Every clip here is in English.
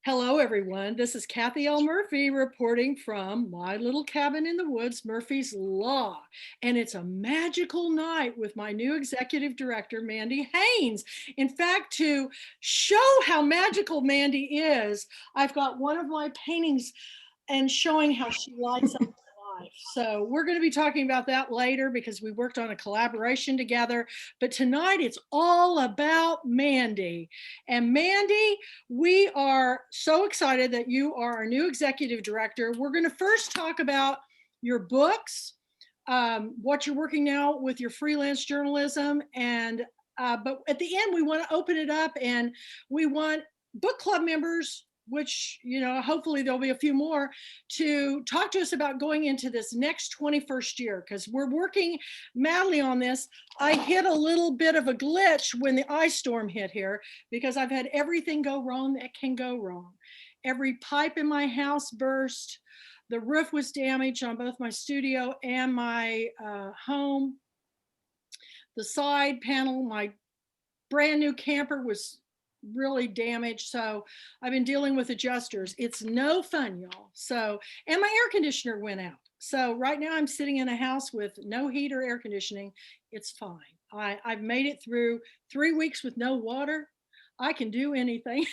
Hello, everyone. This is Kathy L. Murphy reporting from my little cabin in the woods, Murphy's Law. And it's a magical night with my new executive director, Mandy Haynes. In fact, to show how magical Mandy is, I've got one of my paintings and showing how she lights up my life. So we're going to be talking about that later because we worked on a collaboration together. But tonight it's all about Mandy. And Mandy, we are so excited that you are our new executive director. We're going to first talk about your books, what you're working now with your freelance journalism, and but at the end we want to open it up and we want book club members, which, hopefully there'll be a few more, to talk to us about going into this next 21st year, because we're working madly on this. I hit a little bit of a glitch when the ice storm hit here because I've had everything go wrong that can go wrong. Every pipe in my house burst. The roof was damaged on both my studio and my home. The side panel, my brand new camper was really damaged. So I've been dealing with adjusters. It's no fun, y'all. So, and my air conditioner went out. So right now I'm sitting in a house with no heat or air conditioning. It's fine. I've made it through 3 weeks with no water. I can do anything.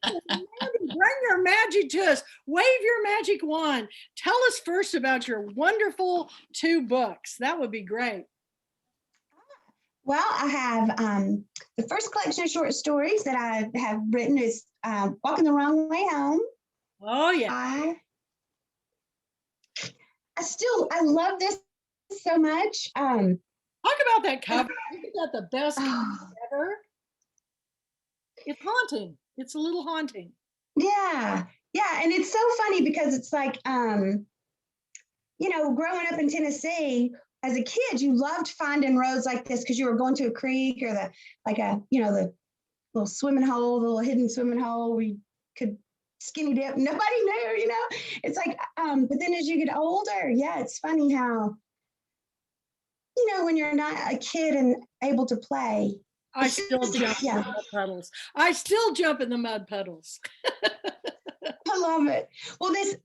Bring your magic to us. Wave your magic wand. Tell us first about your wonderful 2 books. That would be great. Well, I have the first collection of short stories that I have written is Walking the Wrong Way Home. Oh, yeah. I love this so much. Talk about that cover. Isn't that the best cover ever? It's haunting. It's a little haunting. Yeah. And it's so funny because it's like, growing up in Tennessee, as a kid, you loved finding roads like this because you were going to a creek or the little swimming hole, the little hidden swimming hole where you could skinny dip. Nobody knew, It's like, but then as you get older, it's funny how, when you're not a kid and able to play. I still jump in the mud puddles. I still jump in the mud puddles. I love it. Well, the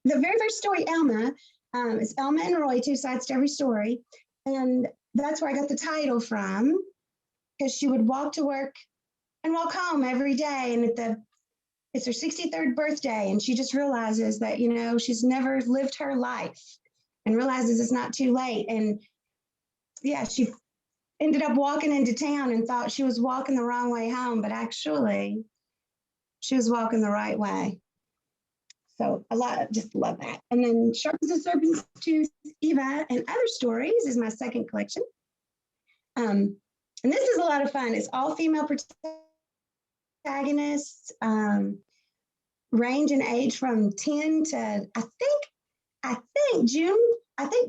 very first story, Elma, it's Elma and Roy, 2 sides to every story. And that's where I got the title from, because she would walk to work and walk home every day. And it's her 63rd birthday. And she just realizes that, she's never lived her life and realizes it's not too late. And she ended up walking into town and thought she was walking the wrong way home, but actually she was walking the right way. So just love that. And then Sharp as a Serpent's Tooth, Eva, and Other Stories is my second collection. And this is a lot of fun. It's all female protagonists, range in age from 10 to, I think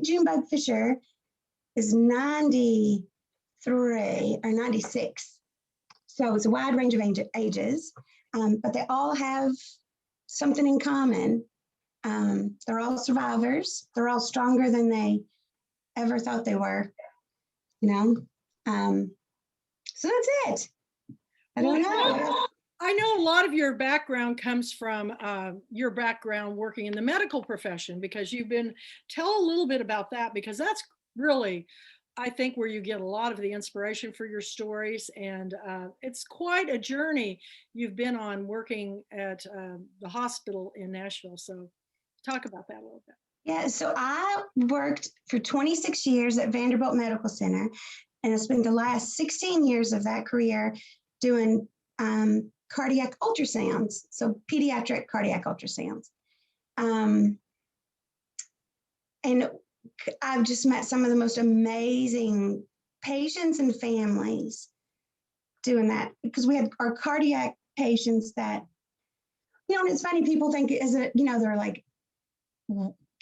Junebug Fisher is 93 or 96. So it's a wide range of ages, but they all have something in common. They're all survivors. They're all stronger than they ever thought they were, So that's it. I don't know. I know a lot of your background comes from your background working in the medical profession, because tell a little bit about that, because that's really, I think, where you get a lot of the inspiration for your stories. And it's quite a journey you've been on working at the hospital in Nashville. So talk about that a little bit. Yeah, so I worked for 26 years at Vanderbilt Medical Center, and I spent the last 16 years of that career doing cardiac ultrasounds, so pediatric cardiac ultrasounds. And I've just met some of the most amazing patients and families doing that, because we had our cardiac patients that, and it's funny, people think, they're like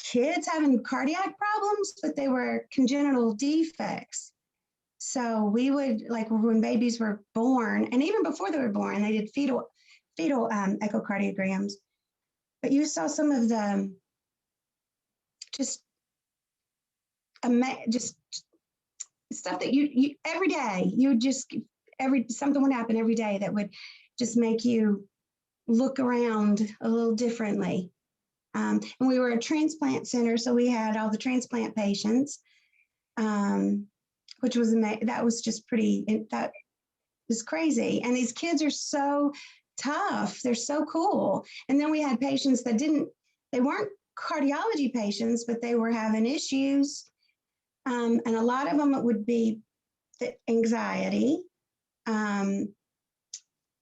kids having cardiac problems, but they were congenital defects. So we would, like, when babies were born, and even before they were born, they did fetal echocardiograms. But you saw some of the just stuff that you every day, something would happen every day that would just make you look around a little differently. And we were a transplant center, so we had all the transplant patients, which was that was just that was crazy. And these kids are so tough. They're so cool. And then we had patients that they weren't cardiology patients, but they were having issues. And a lot of them it would be the anxiety.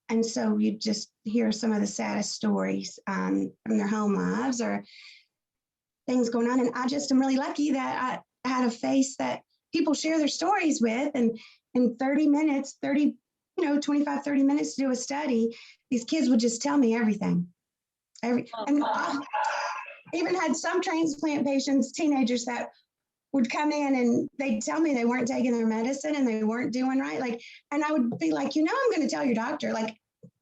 And so you just hear some of the saddest stories from their home lives or things going on. And I just am really lucky that I had a face that people share their stories with. And in 30 minutes, 25, 30 minutes to do a study, these kids would just tell me everything. And I even had some transplant patients, teenagers that would come in and they'd tell me they weren't taking their medicine and they weren't doing right. And I would be like, I'm going to tell your doctor,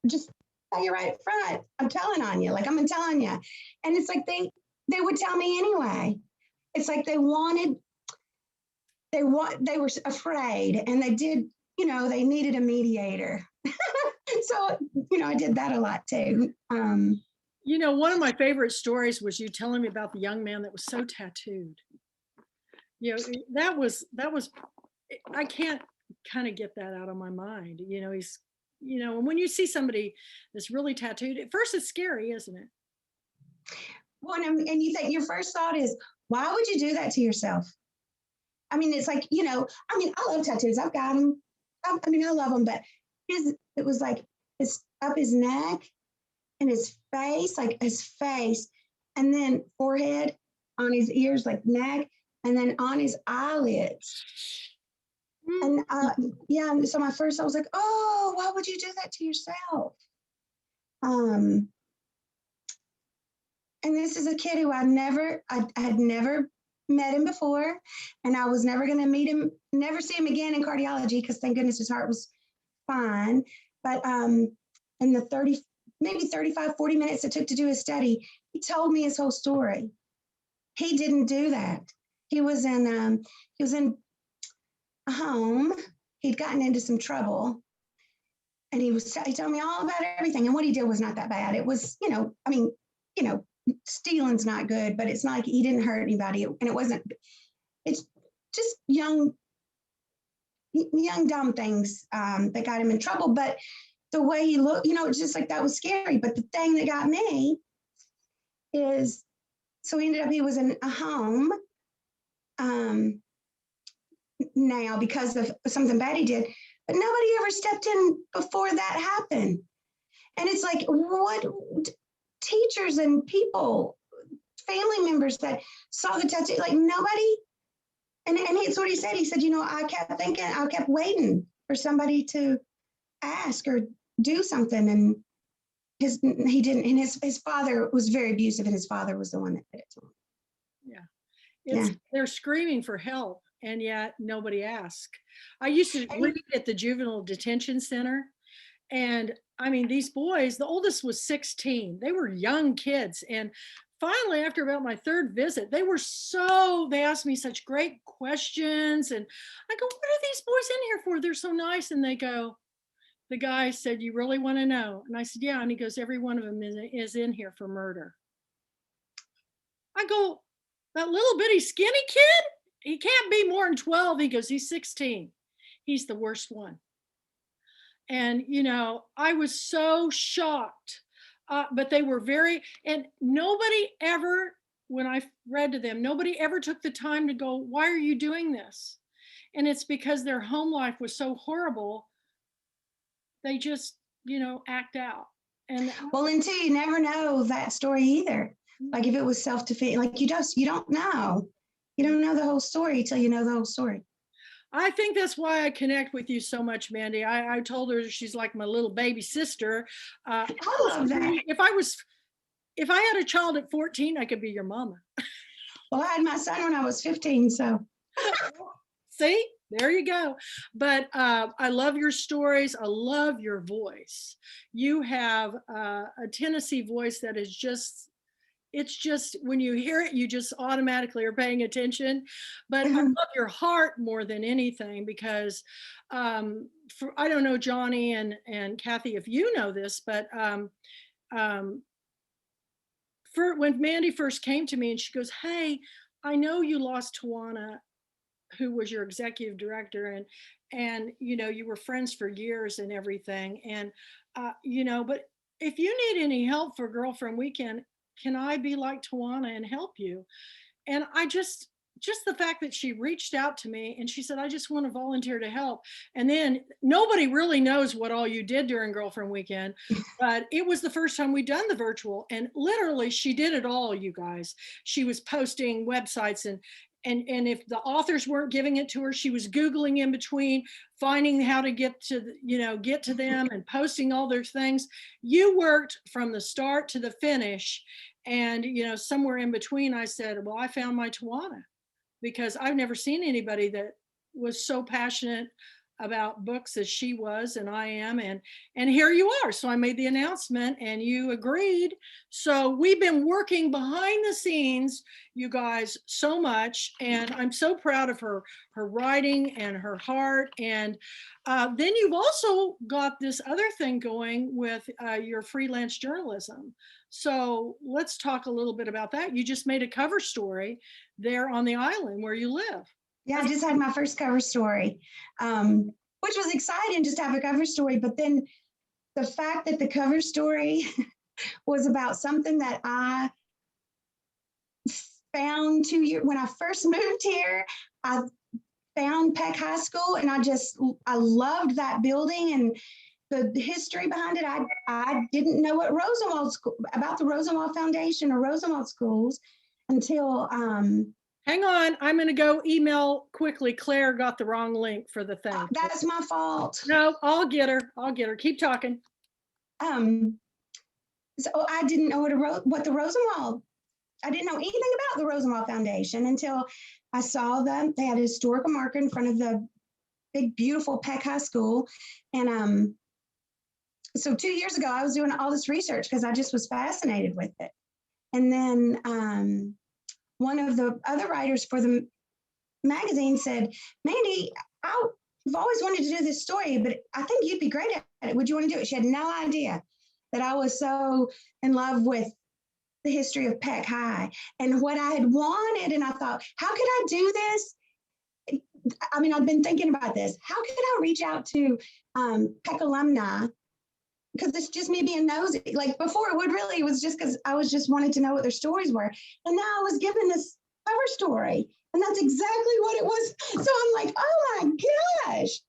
just tell you right up front. I'm telling on you, I'm telling you. And it's like they would tell me anyway. It's like they were afraid and they did, they needed a mediator. So, I did that a lot too. One of my favorite stories was you telling me about the young man that was so tattooed. That was, I can't kind of get that out of my mind. He's, and when you see somebody that's really tattooed, at first it's scary, isn't it? Well, and you think your first thought is, why would you do that to yourself? I mean, it's like, I love tattoos. I've got them. I love them, but it was like it's up his neck and his face, and then forehead, on his ears, neck, and then on his eyelids. And and so my first, I was like, oh, why would you do that to yourself? And this is a kid who I had never met him before, and I was never going to meet him, never see him again in cardiology, because thank goodness his heart was fine. But in the 35, 40 minutes it took to do his study, he told me his whole story. He didn't do that. He was in a home. He'd gotten into some trouble, and he told me all about everything. And what he did was not that bad. It was, stealing's not good, but it's not like he didn't hurt anybody. And it's just young dumb things that got him in trouble. But the way he looked, it's just like that was scary. But the thing that got me is, so he was in a home now because of something bad he did, but nobody ever stepped in before that happened. And it's like, what teachers and people, family members that saw the tattoo, nobody. And it's what he said. He said, I kept waiting for somebody to ask or do something. And he didn't. And his father was very abusive, and his father was the one that did it to him. Yeah. They're screaming for help, and yet nobody asked. I used to read at the juvenile detention center. And these boys, the oldest was 16. They were young kids. And finally, after about my third visit, they asked me such great questions. And I go, what are these boys in here for? They're so nice. And they go, the guy said, you really want to know? And I said, yeah. And he goes, every one of them is in here for murder. I go, that little bitty skinny kid? He can't be more than 12. He goes, he's 16. He's the worst one. And, I was so shocked, but they were and nobody ever, when I read to them, nobody ever took the time to go, why are you doing this? And it's because their home life was so horrible. They just, act out. And until you never know that story either. Like if it was self-defeating, you don't know. You don't know the whole story till you know the whole story. I think that's why I connect with you so much, Mandy. I told her she's like my little baby sister. I love that. If I had a child at 14, I could be your mama. Well, I had my son when I was 15, so. See, there you go. But I love your stories. I love your voice. You have a Tennessee voice that is just, it's just, when you hear it, you just automatically are paying attention. But I love your heart more than anything, because I don't know, Johnny and Kathy, if you know this, but when Mandy first came to me and she goes, "Hey, I know you lost Tawana, who was your executive director, and you were friends for years and everything, and but if you need any help for Girlfriend Weekend, can I be like Tawana and help you?" And I just the fact that she reached out to me and she said, "I just want to volunteer to help." And then nobody really knows what all you did during Girlfriend Weekend, but it was the first time we'd done the virtual, and literally she did it all, you guys. She was posting websites, and if the authors weren't giving it to her, she was Googling in between, finding how to get to them and posting all their things. You worked from the start to the finish. And somewhere in between, I said, "Well, I found my Tawana," because I've never seen anybody that was so passionate about books as she was and I am, and here you are. So I made the announcement and you agreed. So we've been working behind the scenes, you guys, so much, and I'm so proud of her writing and her heart. And then you've also got this other thing going with your freelance journalism. So let's talk a little bit about that. You just made a cover story there on the island where you live. Yeah, I just had my first cover story, which was exciting just to have a cover story. But then the fact that the cover story was about something that I found 2 years when I first moved here. I found Peck High School, and I loved that building and the history behind it. I didn't know what about the Rosenwald Foundation or Rosenwald schools until hang on, I'm going to go email quickly. Claire got the wrong link for the thing. That's my fault. No, I'll get her. Keep talking. So I didn't know what the Rosenwald. I didn't know anything about the Rosenwald Foundation until I saw them. They had a historical marker in front of the big, beautiful Peck High School, and so 2 years ago, I was doing all this research because I just was fascinated with it. And then one of the other writers for the magazine said, "Mandy, I've always wanted to do this story, but I think you'd be great at it. Would you want to do it?" She had no idea that I was so in love with the history of Peck High and what I had wanted. And I thought, how could I do this? I mean, I've been thinking about this. How could I reach out to Peck alumni? Because it's just me being nosy. Like before, it was just because I was just wanted to know what their stories were. And now I was given this cover story, and that's exactly what it was. So I'm like, oh my gosh.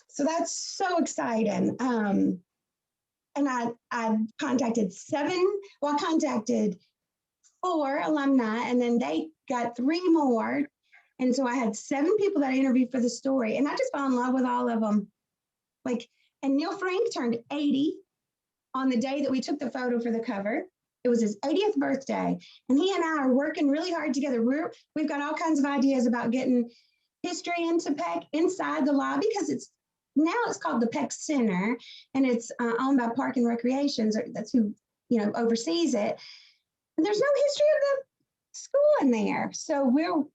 So that's so exciting. And I contacted I contacted 4 alumni, and then they got 3 more. And so I had 7 people that I interviewed for the story, and I just fell in love with all of them. And Neil Frank turned 80 on the day that we took the photo for the cover. It was his 80th birthday, and he and I are working really hard together. We've got all kinds of ideas about getting history into Peck inside the lobby, because it's called the Peck Center, and it's owned by Park and Recreations. That's who oversees it. And there's no history of the school in there. So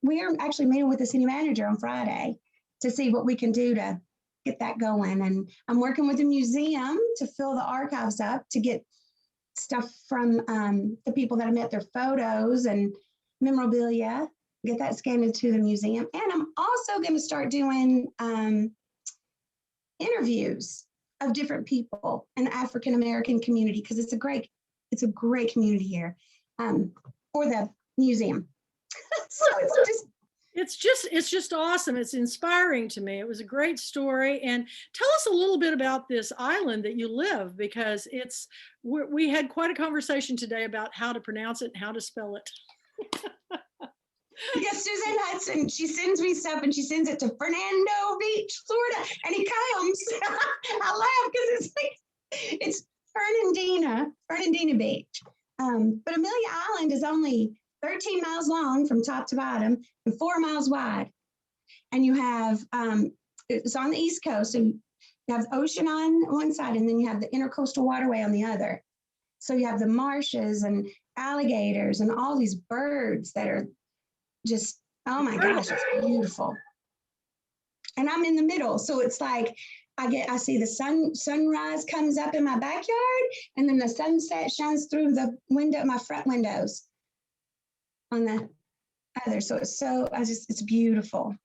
we're actually meeting with the city manager on Friday to see what we can do to get that going. And I'm working with the museum to fill the archives up, to get stuff from the people that I met, their photos and memorabilia, get that scanned into the museum. And I'm also going to start doing interviews of different people in the African American community, because it's a great community here for the museum. So it's just awesome. It's inspiring to me. It was a great story. And tell us a little bit about this island that you live, because we had quite a conversation today about how to pronounce it and how to spell it. Yes, Suzanne Hudson, she sends me stuff, and she sends it to Fernando Beach, Florida, and he comes. I laugh because it's Fernandina Beach. But Amelia Island is only 13 miles long from top to bottom and 4 miles wide. And you have, it's on the East Coast, and you have the ocean on one side, and then you have the intercoastal waterway on the other. So you have the marshes and alligators and all these birds that are just, oh my gosh, it's beautiful. And I'm in the middle. So it's like I see the sunrise comes up in my backyard, and then the sunset shines through the window, my front windows on the other. So it's beautiful.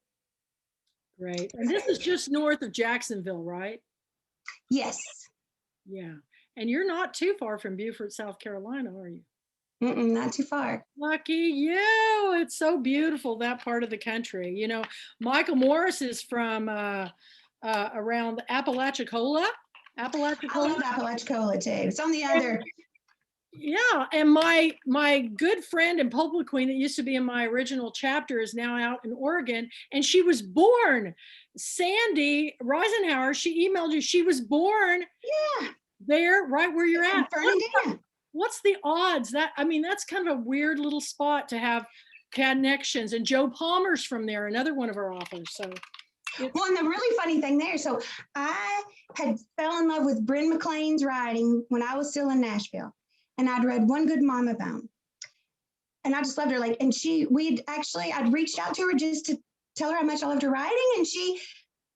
Great. And this is just north of Jacksonville, right? Yes. Yeah. And you're not too far from Beaufort, South Carolina, are you? Not too far. Lucky you. It's so beautiful, that part of the country. You know, Michael Morris is from around Apalachicola. I love Apalachicola too. It's on the other. Yeah, and my good friend and Pulpwood Queen that used to be in my original chapter is now out in Oregon, and she was born. Sandy Reisenhower, she emailed you. She was born there, right where you're at. What's the odds? That's kind of a weird little spot to have connections. And Joe Palmer's from there, another one of our authors. So, well, and the really funny thing there. So I had fell in love with Bryn McLean's writing when I was still in Nashville, and I'd read One Good Mama Bone, and I just loved her. I'd reached out to her just to tell her how much I loved her writing, and she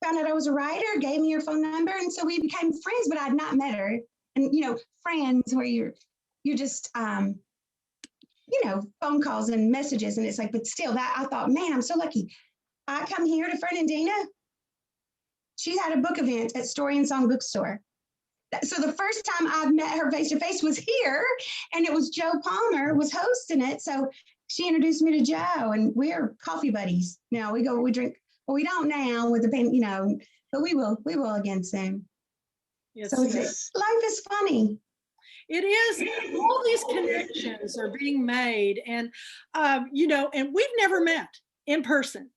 found out I was a writer, gave me her phone number, and so we became friends. But I'd not met her, and friends where you're just phone calls and messages, and it's like, but still, that I thought, man, I'm so lucky. I come here to Fernandina. She had a book event at Story and Song Bookstore. So the first time I've met her face to face was here, and it was Joe Palmer was hosting it. So she introduced me to Joe, and we're coffee buddies. Now we drink. Well, we don't now with the pen, but we will again soon. Yes, so life is funny. It is. All these connections are being made, and and we've never met in person.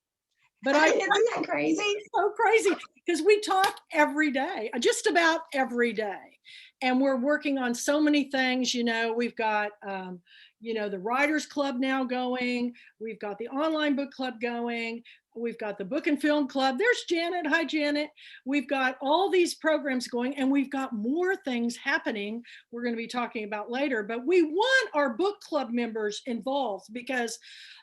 But isn't that crazy? So crazy, because we talk every day, just about every day, and we're working on so many things. We've got the Writers Club now going. We've got the online book club going. We've got the book and film club. There's Janet. Hi, Janet. We've got all these programs going, and we've got more things happening we're going to be talking about later. But we want our book club members involved, because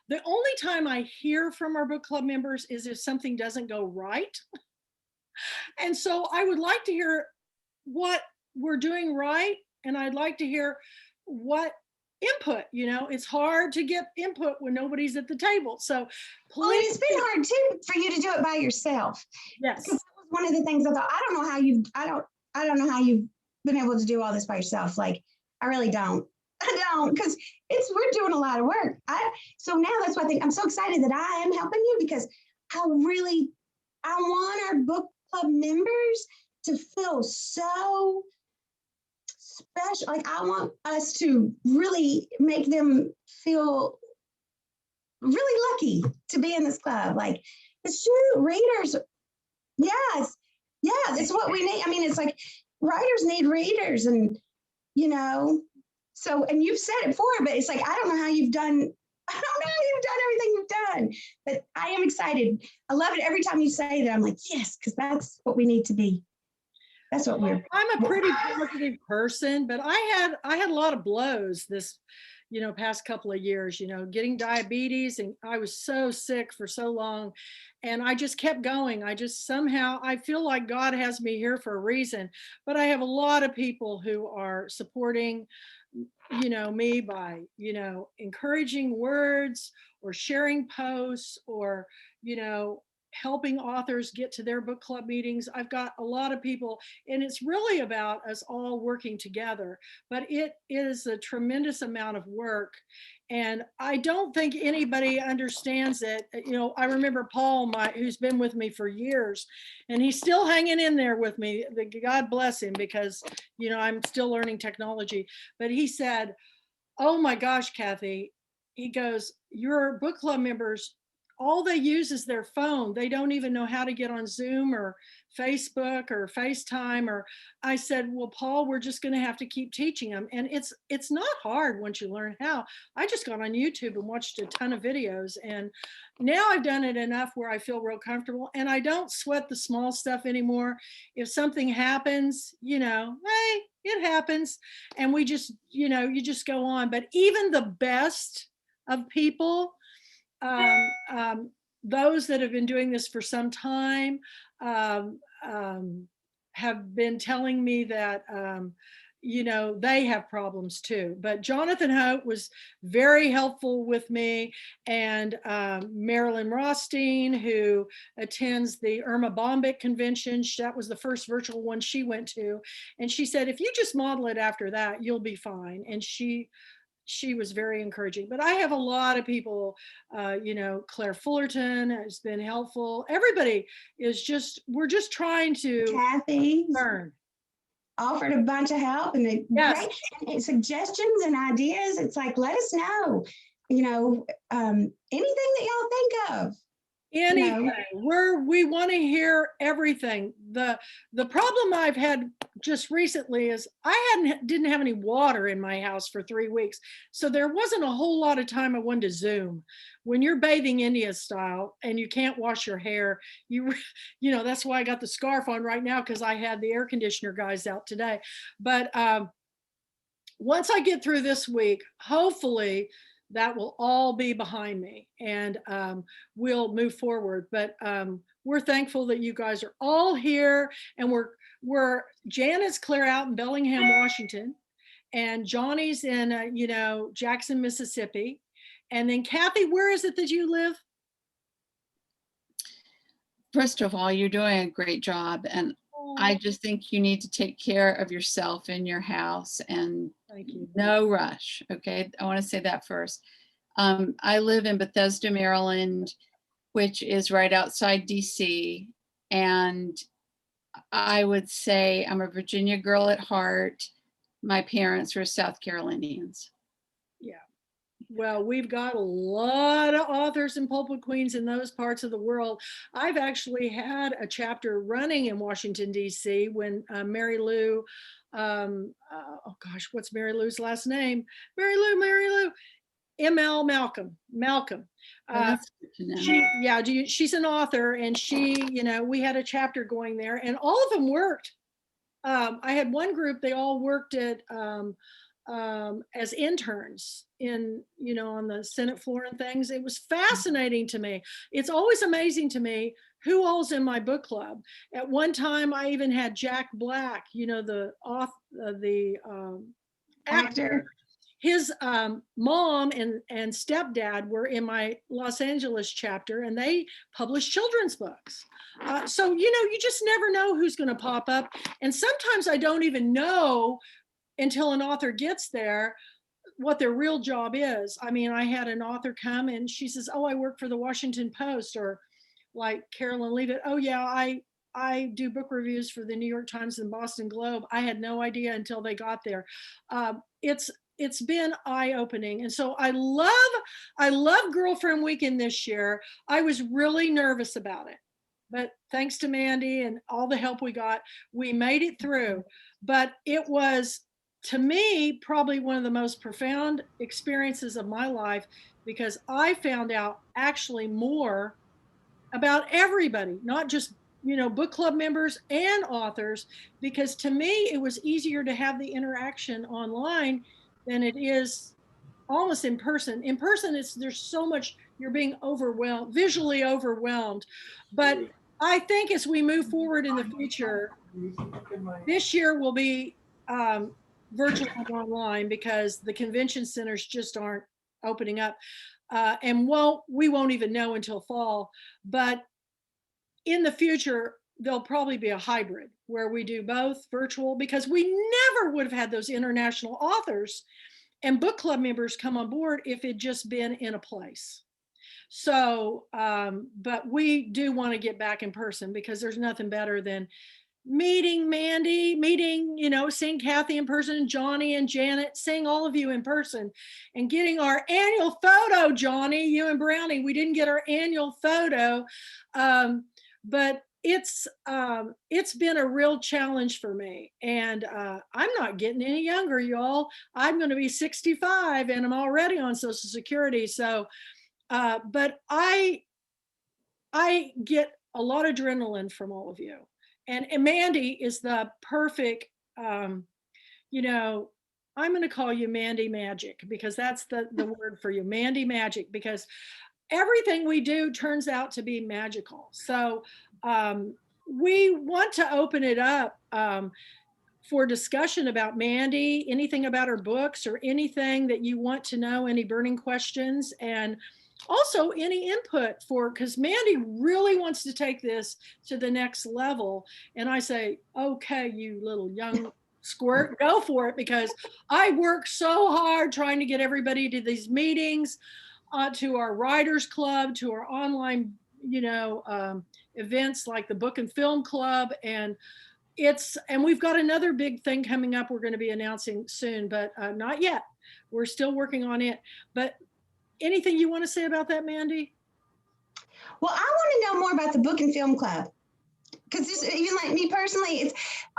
the only time I hear from our book club members is if something doesn't go right. And so I would like to hear what we're doing right, and I'd like to hear what input. It's hard to get input when nobody's at the table. So please. It's been hard too for you to do it by yourself. Yes. Because that was one of the things I thought, I don't know how you've been able to do all this by yourself. Like, I really don't. Because we're doing a lot of work. So now that's why I think I'm so excited that I am helping you, because I want our book club members to feel so special. Like, I want us to really make them feel really lucky to be in this club. Like, readers. Yes. Yeah, that's what we need. It's like writers need readers, and so, and you've said it before, but it's like, I don't know how you've done everything you've done, but I am excited. I love it every time you say that. I'm like, yes, because that's what we need to be. That's what I'm a pretty positive person, but I had a lot of blows this, past couple of years, getting diabetes, and I was so sick for so long, and I just kept going. I feel like God has me here for a reason, but I have a lot of people who are supporting me by encouraging words, or sharing posts, or helping authors get to their book club meetings. I've got a lot of people, and it's really about us all working together, but it is a tremendous amount of work, and I don't think anybody understands it. I remember Paul, who's been with me for years, and he's still hanging in there with me. God bless him, because I'm still learning technology. But he said, oh my gosh, Kathy, he goes, your book club members, all they use is their phone. They don't even know how to get on Zoom or Facebook or FaceTime. Or I said, well, Paul, we're just going to have to keep teaching them. And it's not hard once you learn how. I just got on YouTube and watched a ton of videos, and now I've done it enough where I feel real comfortable, and I don't sweat the small stuff anymore. If something happens, hey, it happens, and we just, you just go on. But even the best of people, those that have been doing this for some time, have been telling me that, you know, they have problems too. But Jonathan Hope was very helpful with me, and Marilyn Rothstein, who attends the Irma Bombic convention. That was the first virtual one she went to. And she said, if you just model it after that, you'll be fine. And she was very encouraging. But I have a lot of people, you know, Claire Fullerton has been helpful. Everybody is just, we're just trying to Kathy learn. offered a bunch of help and Yes. great suggestions and ideas. It's like, let us know, you know, anything that y'all think of. Anything. We want to hear everything. The problem I've had just recently is I didn't have any water in my house for 3 weeks. So there wasn't a whole lot of time I wanted to Zoom. When you're bathing India style and you can't wash your hair, you know, that's why I got the scarf on right now, because I had the air conditioner guys out today. But once I get through this week, hopefully that will all be behind me, and we'll move forward. But we're thankful that you guys are all here, and we're Janet's clear out in Bellingham, Washington, and Johnny's in you know, Jackson, Mississippi, and then Kathy, where is it that you live? First of all, you're doing a great job, and I just think you need to take care of yourself in your house, and Thank you. no rush. Okay. I want to say that first. I live in Bethesda, Maryland, which is right outside DC. And I would say I'm a Virginia girl at heart. My parents were South Carolinians. Yeah. Well, we've got a lot of authors and Pulpwood Queens in those parts of the world. I've actually had a chapter running in Washington, D.C. when Mary Lou, oh gosh, what's Mary Lou's last name? Mary Lou, M.L. Malcolm. Well, that's good to know. She's an author, and you know, we had a chapter going there, and all of them worked. I had one group, they all worked at as interns in, you know, on the Senate floor and things. It was fascinating to me. It's always amazing to me who all's in my book club. At one time, I even had Jack Black, you know, the actor. His mom and stepdad were in my Los Angeles chapter, and they published children's books. So, you know, you just never know who's going to pop up. And sometimes I don't even know until an author gets there what their real job is. I mean, I had an author come and she says, oh, I work for the Washington Post, or like Carolyn Leavitt, oh yeah, I do book reviews for the New York Times and Boston Globe. I had no idea until they got there. It's been eye-opening. And so I love Girlfriend Weekend this year. I was really nervous about it, but thanks to Mandy and all the help we got, we made it through. But it was, to me, probably one of the most profound experiences of my life, because I found out actually more about everybody, not just, you know, book club members and authors, because to me, it was easier to have the interaction online than it is almost in person. In person, there's so much, you're being overwhelmed, visually overwhelmed. But I think as we move forward in the future, this year will be virtual and online, because the convention centers just aren't opening up. And we won't even know until fall. But in the future, there'll probably be a hybrid where we do both virtual, because we never would have had those international authors and book club members come on board if it'd just been in a place. So, but we do want to get back in person, because there's nothing better than meeting Mandy, you know, seeing Kathy in person, Johnny and Janet, seeing all of you in person, and getting our annual photo. Johnny, you and Brownie, we didn't get our annual photo, but it's been a real challenge for me, and I'm not getting any younger, y'all. I'm going to be 65, and I'm already on Social Security. So, but I get a lot of adrenaline from all of you. And Mandy is the perfect, you know, I'm going to call you Mandy Magic, because that's the word for you, Mandy Magic, because everything we do turns out to be magical. So we want to open it up for discussion about Mandy, anything about her books or anything that you want to know, any burning questions, and also any input for, because Mandy really wants to take this to the next level. And I say, okay, you little young squirt, go for it, because I work so hard trying to get everybody to these meetings, to our writers club, to our online, events like the book and film club. And we've got another big thing coming up we're going to be announcing soon, but not yet. We're still working on it. But anything you want to say about that, Mandy? Well, I want to know more about the book and film club, because even like me personally, it's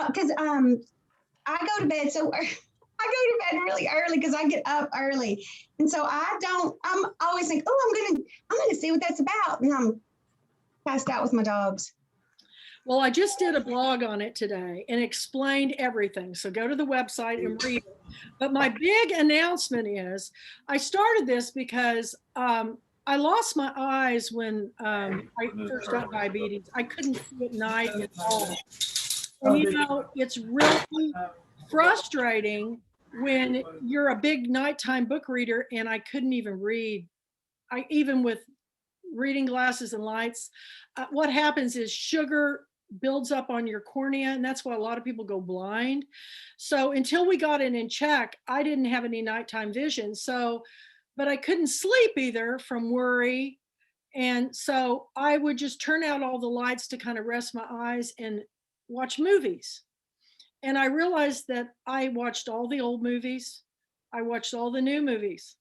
because I go to bed so I go to bed really early because I get up early, and so I'm always think, oh, I'm gonna see what that's about, and I'm passed out with my dogs. Well, I just did a blog on it today and explained everything. So go to the website and read it. But my big announcement is I started this because I lost my eyes when I first got diabetes. I couldn't see at night at all. And it's really frustrating when you're a big nighttime book reader and I couldn't even read. Even with reading glasses and lights, what happens is sugar builds up on your cornea, and that's why a lot of people go blind. So until we got it in check, I didn't have any nighttime vision. So, but I couldn't sleep either from worry. And so I would just turn out all the lights to kind of rest my eyes and watch movies. And I realized that I watched all the old movies. I watched all the new movies.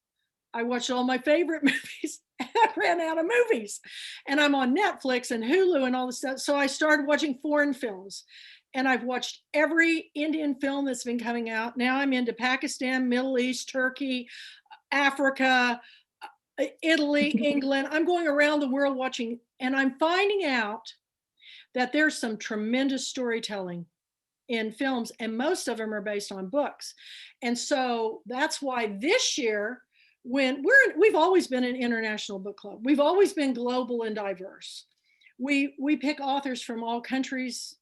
I watched all my favorite movies. I ran out of movies, and I'm on Netflix and Hulu and all this stuff. So I started watching foreign films, and I've watched every Indian film that's been coming out. Now I'm into Pakistan, Middle East, Turkey, Africa, Italy, England. I'm going around the world watching, and I'm finding out that there's some tremendous storytelling in films, and most of them are based on books. And so that's why this year, when we've always been an international book club. We've always been global and diverse. We pick authors from all countries,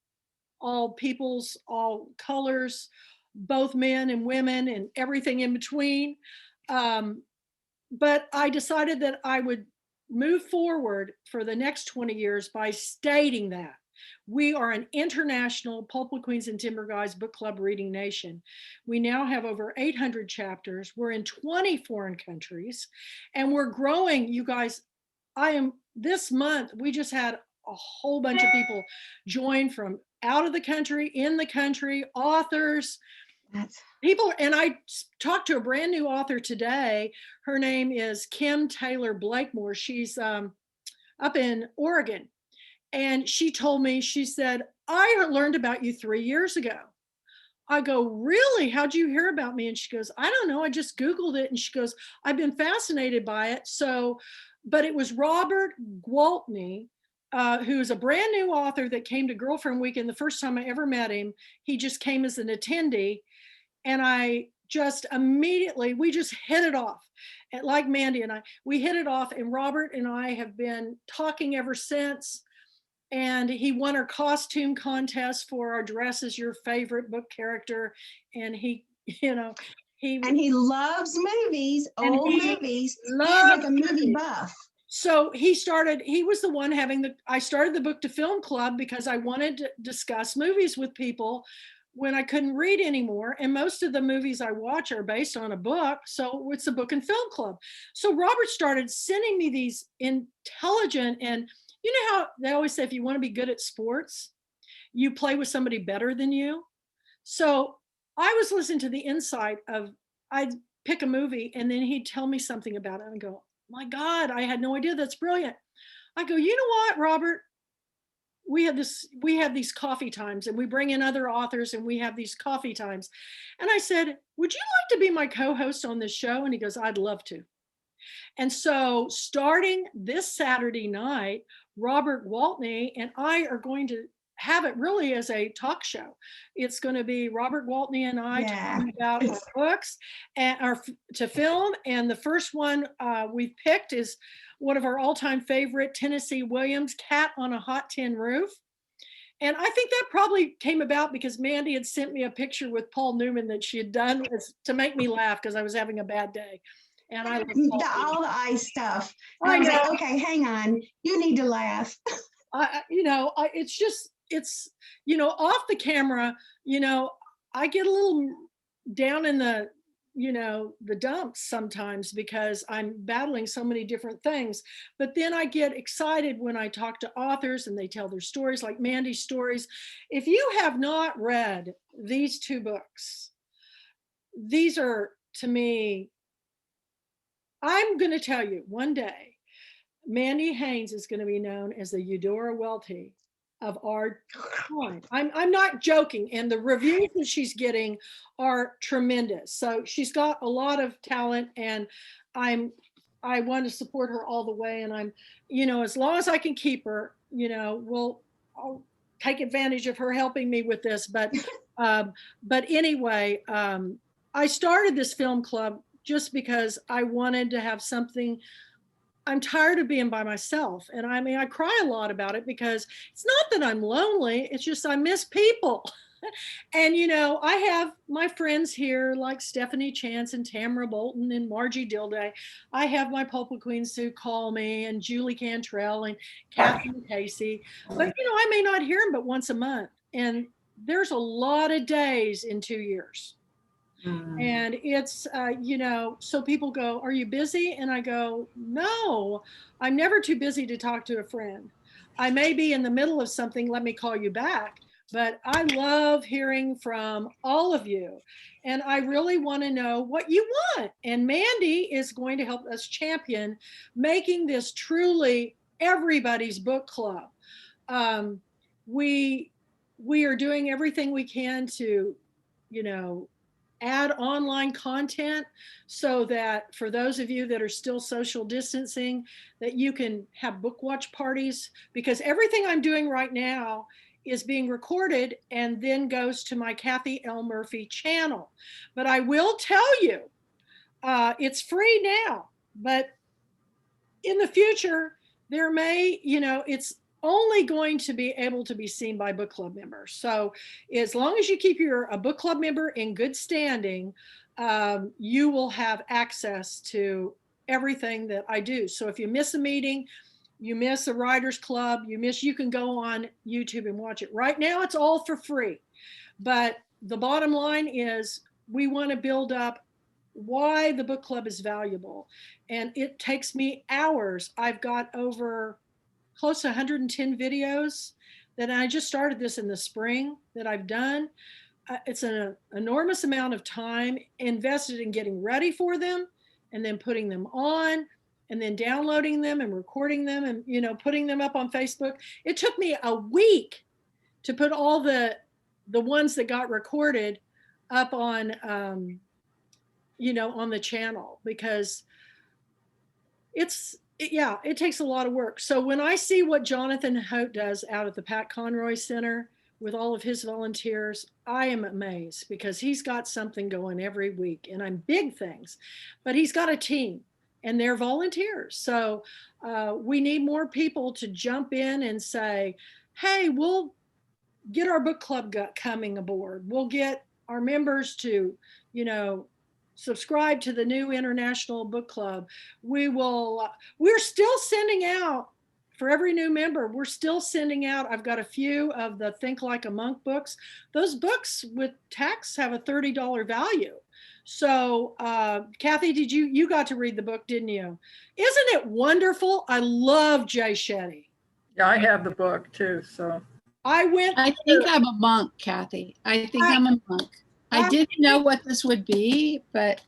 all peoples, all colors, both men and women and everything in between. But I decided that I would move forward for the next 20 years by stating that we are an international Pulpwood Queens and Timber Guys book club reading nation. We now have over 800 chapters. We're in 20 foreign countries, and we're growing. You guys, this month, we just had a whole bunch of people join from out of the country, in the country, authors, people. And I talked to a brand new author today. Her name is Kim Taylor Blakemore. She's up in Oregon. And she told me, she said, I learned about you 3 years ago. I go, really? How'd you hear about me? And she goes, I don't know. I just Googled it. And she goes, I've been fascinated by it. So, but it was Robert Gwaltney, who's a brand new author that came to Girlfriend Weekend. The first time I ever met him, he just came as an attendee. And I just immediately, we just hit it off. And like Mandy and we hit it off. And Robert and I have been talking ever since. And he won our costume contest for our Dress as Your Favorite Book Character. And he loves movies, old movies. He's like a movie buff. So he was the one I started the Book to Film Club because I wanted to discuss movies with people when I couldn't read anymore. And most of the movies I watch are based on a book. So it's a Book and Film Club. So Robert started sending me these intelligent, and you know how they always say, if you want to be good at sports, you play with somebody better than you. So I was listening to the insight of, I'd pick a movie and then he'd tell me something about it and go, my God, I had no idea. That's brilliant. I go, you know what, Robert? We have these coffee times, and we bring in other authors and we have these coffee times. And I said, would you like to be my co-host on this show? And he goes, I'd love to. And so starting this Saturday night, Robert Gwaltney and I are going to have it really as a talk show. It's going to be Robert Gwaltney and I talking about our books and to film. And the first one we've picked is one of our all-time favorite, Tennessee Williams, Cat on a Hot Tin Roof. And I think that probably came about because Mandy had sent me a picture with Paul Newman that she had done to make me laugh because I was having a bad day. And I love Paul all the eye stuff. And I I was know. like, okay, hang on. You need to laugh. It's just, off the camera, I get a little down in the, the dumps sometimes because I'm battling so many different things. But then I get excited when I talk to authors and they tell their stories, like Mandy's stories. If you have not read these 2 books, these are, to me, I'm going to tell you one day, Mandy Haynes is going to be known as the Eudora Welty of our time. I'm not joking, and the reviews that she's getting are tremendous. So she's got a lot of talent, and I want to support her all the way. And I'm, as long as I can keep her, I'll take advantage of her helping me with this. But anyway, I started this film club just because I wanted to have something. I'm tired of being by myself. And I mean, I cry a lot about it because it's not that I'm lonely, it's just I miss people. And, I have my friends here like Stephanie Chance and Tamara Bolton and Margie Dilday. I have my Pulpwood Queens who call me, and Julie Cantrell and Catherine Casey. But, I may not hear them but once a month. And there's a lot of days in 2 years. And it's, so people go, are you busy? And I go, no, I'm never too busy to talk to a friend. I may be in the middle of something, let me call you back. But I love hearing from all of you. And I really want to know what you want. And Mandy is going to help us champion making this truly everybody's book club. We are doing everything we can to, add online content so that for those of you that are still social distancing, that you can have book watch parties, because everything I'm doing right now is being recorded and then goes to my Kathy L. Murphy channel. But I will tell you, it's free now, but in the future, there may, it's only going to be able to be seen by book club members. So as long as you keep a book club member in good standing, you will have access to everything that I do. So if you miss a meeting, you miss a writer's club, you can go on YouTube and watch it. Right now, it's all for free. But the bottom line is we want to build up why the book club is valuable. And it takes me hours. I've got over close to 110 videos that I just started this in the spring that I've done. It's an enormous amount of time invested in getting ready for them and then putting them on and then downloading them and recording them and, putting them up on Facebook. It took me a week to put all the ones that got recorded up on, on the channel, because it takes a lot of work. So when I see what Jonathan Hote does out at the Pat Conroy Center with all of his volunteers, I am amazed, because he's got something going every week, and I'm big things, but he's got a team and they're volunteers. So we need more people to jump in and say, hey, we'll get our book club coming aboard. We'll get our members to, subscribe to the new International Book Club. We're still sending out, for every new member, we're still sending out, I've got a few of the Think Like a Monk books. Those books with tax have a $30 value. So Kathy, you got to read the book, didn't you? Isn't it wonderful? I love Jay Shetty. Yeah, I have the book too, so. I think I'm a monk, Kathy. I think I'm a monk. I didn't know what this would be, but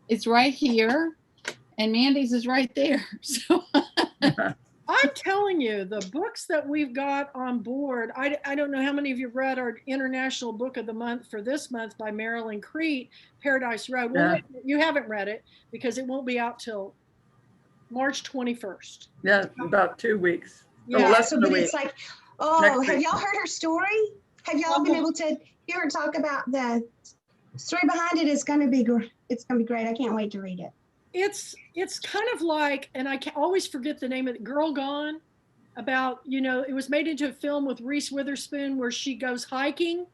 it's right here, and Mandy's is right there. So I'm telling you, the books that we've got on board, I don't know how many of you read our International Book of the Month for this month by Marilyn Crete, Paradise Road. Well, you haven't read it because it won't be out till March 21st. Yeah, about 2 weeks. Yeah, less than a week. It's like, have y'all heard her story? Have y'all been able to hear her talk about the story behind it? It's going to be great. I can't wait to read it. It's kind of like, and I can always forget the name of it, Girl Gone. about, it was made into a film with Reese Witherspoon where she goes hiking.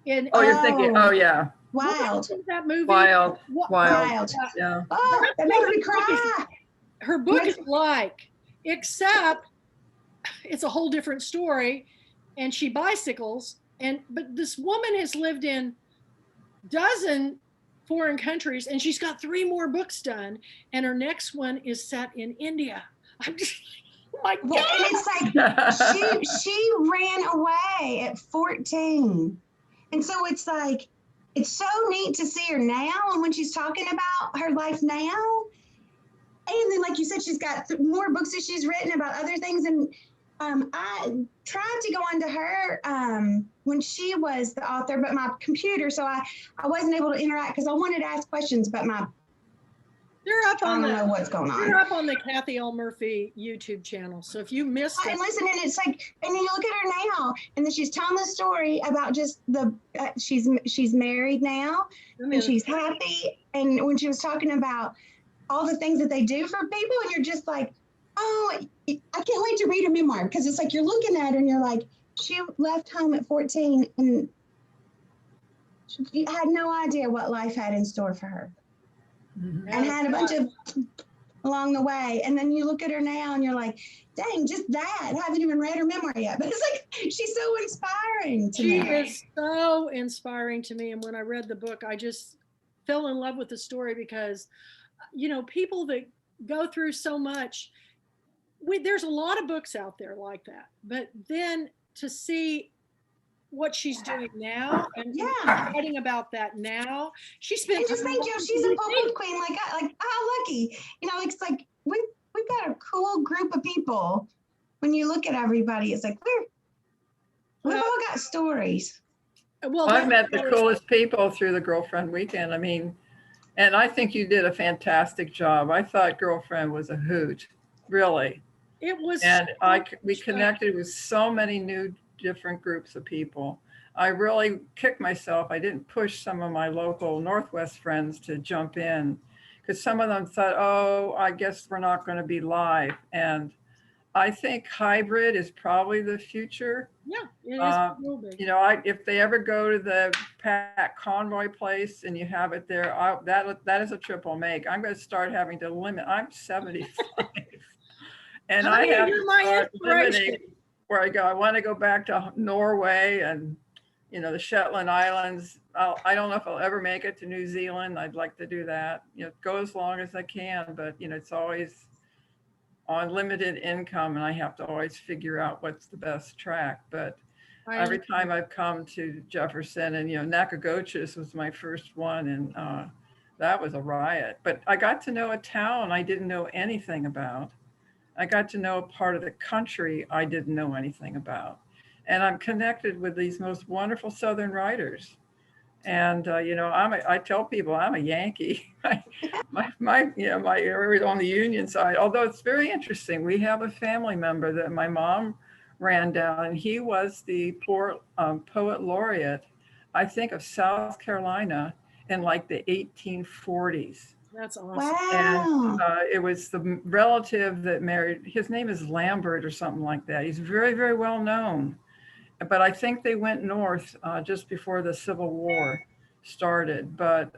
And Oh, you're thinking, oh, yeah, Wild. that movie? Wild, What- Wild. yeah. Oh, that makes me cry. Her book Makes- is like, except it's a whole different story, and she bicycles. But this woman has lived in dozen foreign countries, and she's got 3 more books done, and her next one is set in India. I'm just, oh my God. Well, and it's like she ran away at 14. And so it's like, it's so neat to see her now. And when she's talking about her life now, and then like you said, she's got more books that she's written about other things. And I tried to go onto her when she was the author, but my computer, so I wasn't able to interact because I wanted to ask questions, but They're up I on don't know what's going on. They're up on the Kathy L. Murphy YouTube channel. So if you missed it, And listen, and it's like, and then you look at her now, and then she's telling the story about just she's married now, and she's happy. And when she was talking about all the things that they do for people, and you're just like, oh, I can't wait to read her memoir, because it's like you're looking at her and you're like, she left home at 14 and she had no idea what life had in store for her, and had a bunch of along the way. And then you look at her now and you're like, dang, just that. I haven't even read her memoir yet. But it's like, she's so inspiring to me. She is so inspiring to me. And when I read the book, I just fell in love with the story because, people that go through so much, there's a lot of books out there like that. But then to see what she's doing now and writing about that now, she spent. And just think, she's a Pulpwood queen. Like how lucky. It's like we've got a cool group of people. When you look at everybody, it's like we've all got stories. Well, I've met the coolest people through the Girlfriend Weekend. I mean, and I think you did a fantastic job. I thought Girlfriend was a hoot, really. It was. And we connected with so many new different groups of people. I really kicked myself. I didn't push some of my local Northwest friends to jump in because some of them thought, oh, I guess we're not going to be live. And I think hybrid is probably the future. Yeah, it is. If they ever go to the Pat Conroy place and you have it there, that is a trip I'll make. I'm going to start having to limit. I'm 75. And I have to start limiting where I go. I want to go back to Norway and, the Shetland Islands. I don't know if I'll ever make it to New Zealand. I'd like to do that. Go as long as I can, but, it's always on limited income and I have to always figure out what's the best track. But every time I've come to Jefferson and, Nacogdoches was my first one, and that was a riot. But I got to know a town I didn't know anything about. I got to know a part of the country I didn't know anything about. And I'm connected with these most wonderful Southern writers. And, I tell people I'm a Yankee. my area on the Union side, although it's very interesting. We have a family member that my mom ran down, and he was the poet laureate, I think, of South Carolina in like the 1840s. That's awesome. Wow. And it was the relative that married, his name is Lambert or something like that. He's very, very well known. But I think they went north just before the Civil War started. But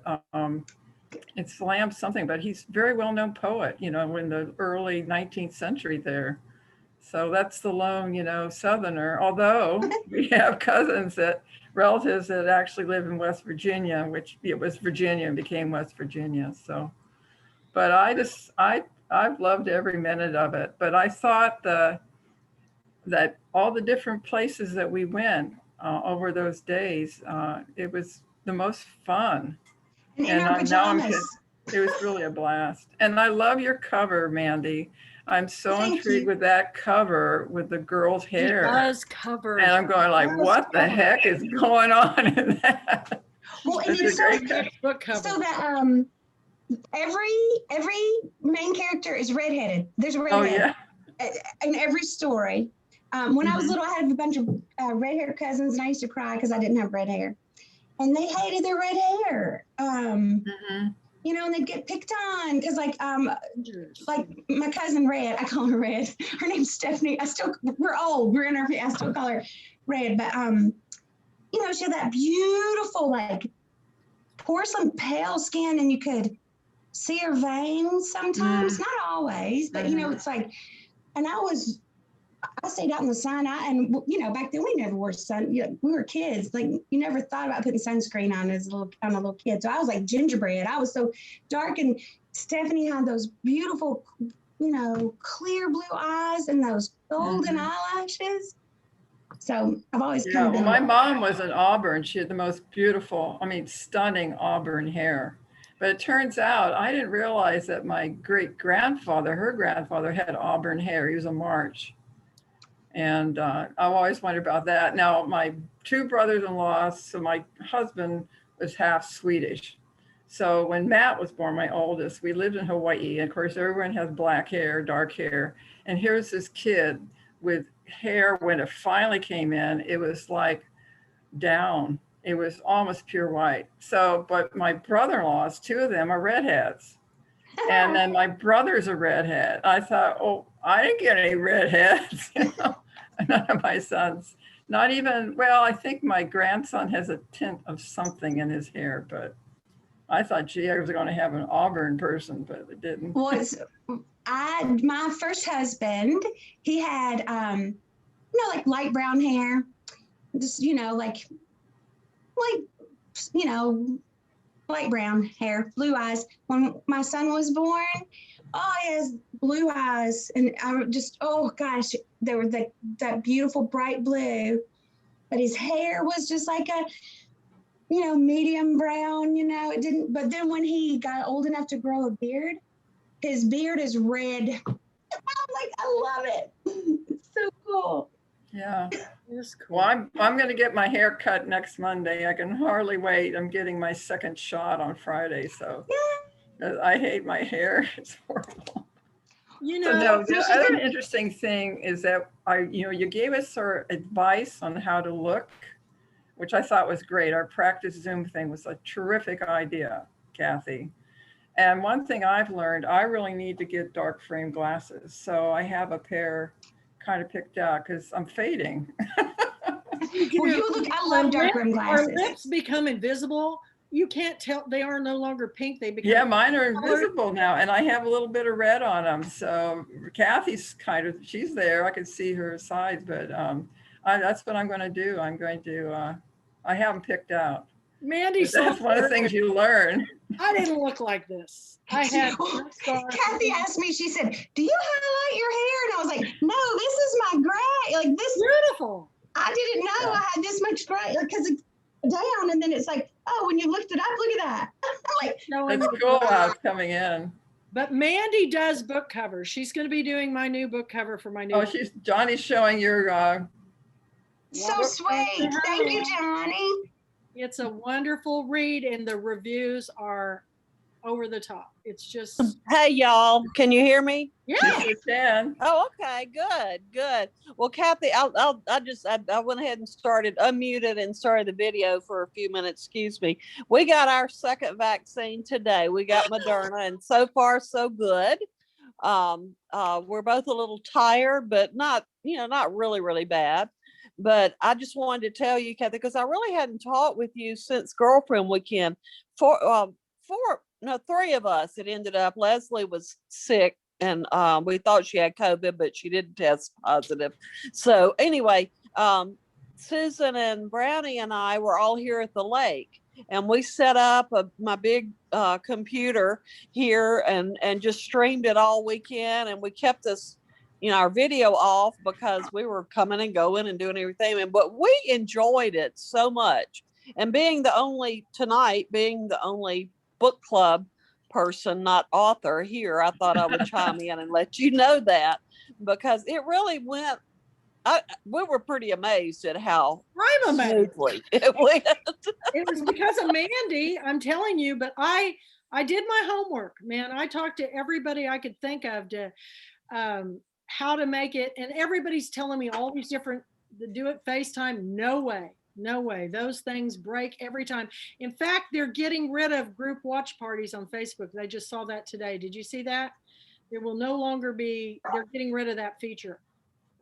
it's Lamb something, but he's a very well-known poet, in the early 19th century there. So that's the lone, Southerner, although we have relatives that actually live in West Virginia, which it was Virginia and became West Virginia. So, but I've loved every minute of it. But I thought that all the different places that we went over those days, it was the most fun. And in our pajamas. It was really a blast. And I love your cover, Mandy. I'm so intrigued with that cover with the girl's hair. It does cover. And I'm going like, what the heck is going on in that? Well, and it's a great book cover. So that every main character is redheaded. There's a redhead in every story. When I was little, I had a bunch of red-haired cousins, and I used to cry because I didn't have red hair. And they hated their red hair. you know, and they'd get picked on because like my cousin Red, I call her Red. Her name's Stephanie. We're old. We're in our, I still call her Red, but you know, she had that beautiful like porcelain pale skin, and you could see her veins sometimes, not always, but you know, it's like, and I stayed out in the sun. And you know, back then we never wore sun. You know, we were kids. Like you never thought about putting sunscreen on on a little kid. So I was like gingerbread. I was so dark, and Stephanie had those beautiful, you know, clear blue eyes and those golden eyelashes. So I've always kind of been. My mom was an Auburn. She had the most beautiful, I mean, stunning Auburn hair. But it turns out I didn't realize that my great grandfather, her grandfather, had Auburn hair. He was a March. And I've always wondered about that. Now, my two brothers-in-law, so my husband was half Swedish. So when Matt was born, my oldest, we lived in Hawaii. And of course, everyone has black hair, dark hair. And here's this kid with hair, when it finally came in, it was like down. It was almost pure white. So, but my brother-in-laws, two of them are redheads. And then my brother's a redhead. I thought, oh, I didn't get any redheads. You know? None of my sons, not even, well, I think my grandson has a tint of something in his hair, but I thought, gee, I was going to have an Auburn person, but it didn't. Well, my first husband, he had, you know, like light brown hair, just, you know, like, you know, light brown hair, blue eyes. When my son was born, oh, he has blue eyes. And I just, oh gosh, they were that beautiful bright blue. But his hair was just like a, you know, medium brown, you know, it didn't, but then when he got old enough to grow a beard, his beard is red. I'm like, I love it. It's so cool. Yeah, it's cool. Well, I'm going to get my hair cut next Monday. I can hardly wait. I'm getting my second shot on Friday, so I hate my hair. It's horrible. You know, so no, the other interesting thing is that you gave us sort of advice on how to look, which I thought was great. Our practice Zoom thing was a terrific idea, Kathy. And one thing I've learned, I really need to get dark frame glasses. So I have a pair kind of picked out because I'm fading. I love dark rim glasses. Our lips become invisible. You can't tell, they are no longer pink. They become mine are invisible now, and I have a little bit of red on them. So Kathy's she's there. I can see her sides, but that's what I'm going to do. I'm going to, I haven't picked out. Mandy, that's one of the things you learn. I didn't look like this. Kathy asked me, she said, do you highlight your hair? And I was like, no, this is my gray. Like this. Beautiful. I didn't know I had this much gray because it's down. And then it's like, oh, when you lift it up, look at that. I'm like, it's cool how it's coming in. But Mandy does book covers. She's going to be doing my new book cover for my new. Oh, Johnny's showing your. So sweet. Thank you, Johnny. It's a wonderful read, and the reviews are over the top. It's just. Hey, y'all, can you hear me? Yeah. Yes, you can. Oh, okay, good. Well, Kathy, I went ahead and unmuted and started the video for a few minutes. Excuse me. We got our second vaccine today. We got Moderna, and so far so good. We're both a little tired, but not really, really bad. But I just wanted to tell you, Kathy, because I really hadn't talked with you since girlfriend weekend. Three of us. It ended up, Leslie was sick and we thought she had COVID, but she didn't test positive. So anyway, Susan and Brownie and I were all here at the lake, and we set up my big computer here and just streamed it all weekend. And we kept this, our video off because we were coming and going and doing everything. But we enjoyed it so much. And being the only book club person, not author here, I thought I would chime in and let you know that, because it really went. We were pretty amazed at how smoothly it went. It was because of Mandy, I'm telling you. But I did my homework, man. I talked to everybody I could think of to how to make it, and everybody's telling me all these different. Do it FaceTime? No way. No way. Those things break every time. In fact, they're getting rid of group watch parties on Facebook. They just saw that today. Did you see that? There will no longer be, they're getting rid of that feature.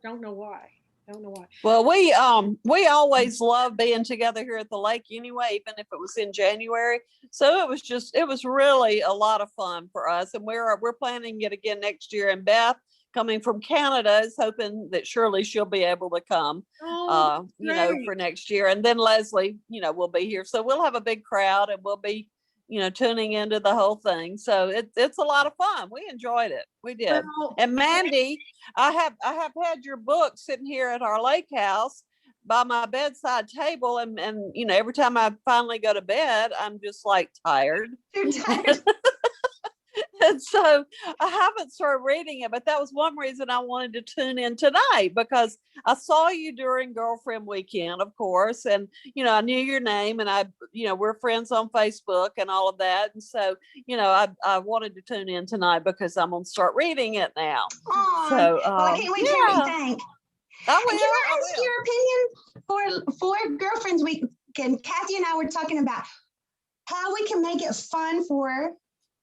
Don't know why. Don't know why. Well, we always love being together here at the lake anyway, even if it was in January. So it was really a lot of fun for us. And we're planning it again next year. And Beth, coming from Canada, is hoping that surely she'll be able to come for next year. And then Leslie, will be here. So we'll have a big crowd and we'll be, tuning into the whole thing. So it's a lot of fun. We enjoyed it. We did. Well, And Mandy, I have had your book sitting here at our lake house by my bedside table. And every time I finally go to bed, I'm just like tired. You're tired. And so I haven't started reading it, but that was one reason I wanted to tune in tonight, because I saw you during Girlfriend Weekend, of course. And, I knew your name, and we're friends on Facebook and all of that. And so, I wanted to tune in tonight because I'm going to start reading it now. Aww. So, well, I can't wait to hear what you think. I And can I ask your opinion for Girlfriends Weekend? Kathy and I were talking about how we can make it fun for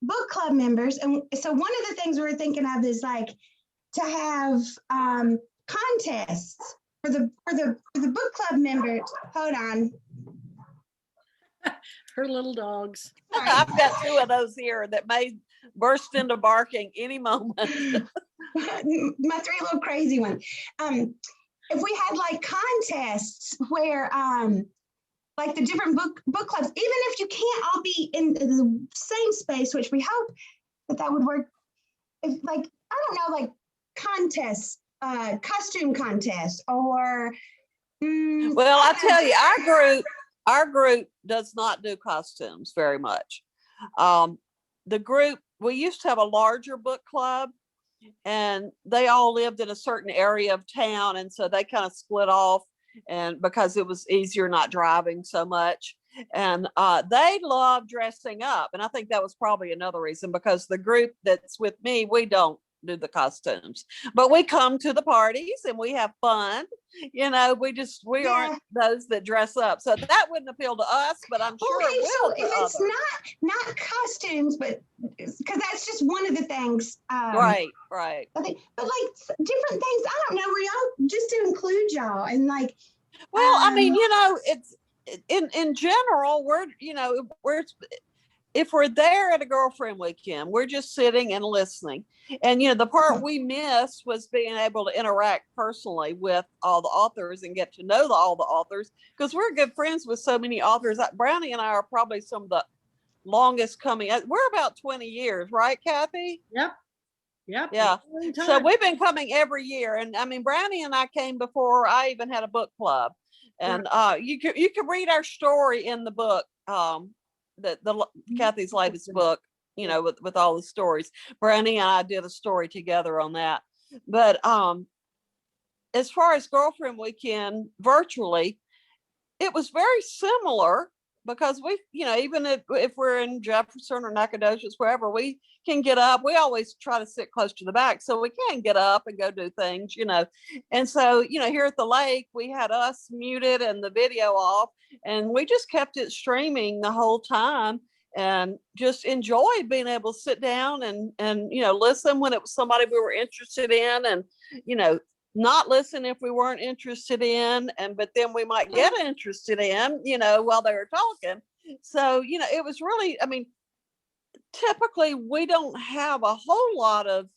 book club members. And so one of the things we're thinking of is like to have contests for the book club members. Hold on. her little dogs. I've got two of those here that may burst into barking any moment. My three little crazy ones. If we had like contests where like the different book clubs, even if you can't all be in the same space, which we hope that would work. If like, I don't know, like contests, costume contests, or well, I tell you, our group does not do costumes very much. The group, we used to have a larger book club, and they all lived in a certain area of town, and so they kind of split off, and because it was easier not driving so much. And they love dressing up, and I think that was probably another reason, because the group that's with me, we don't do the costumes, but we come to the parties and we have fun. We aren't those that dress up, so that wouldn't appeal to us, but I'm sure it will. So if it's not costumes, but because that's just one of the things, right. I think, but like different things, I don't know, we all just to include y'all, and like, well, I mean, it's in general, we're if we're there at a Girlfriend Weekend, we're just sitting and listening. And, the part we missed was being able to interact personally with all the authors and get to know all the authors, because we're good friends with so many authors. Brownie and I are probably some of the longest coming. We're about 20 years, right, Kathy? Yep. Yeah. So we've been coming every year. And I mean, Brownie and I came before I even had a book club. And you can read our story in the book. The Kathy's latest book, with all the stories. Brownie and I did a story together on that. But as far as Girlfriend Weekend virtually, it was very similar, because we, even if we're in Jefferson or Nacogdoches, wherever, we can get up. We always try to sit close to the back so we can get up and go do things, And so, here at the lake, we had us muted and the video off, and we just kept it streaming the whole time, and just enjoyed being able to sit down and listen when it was somebody we were interested in, and, not listen if we weren't interested in, but then we might get interested in, while they were talking. So, it was really, I mean, typically we don't have a whole lot of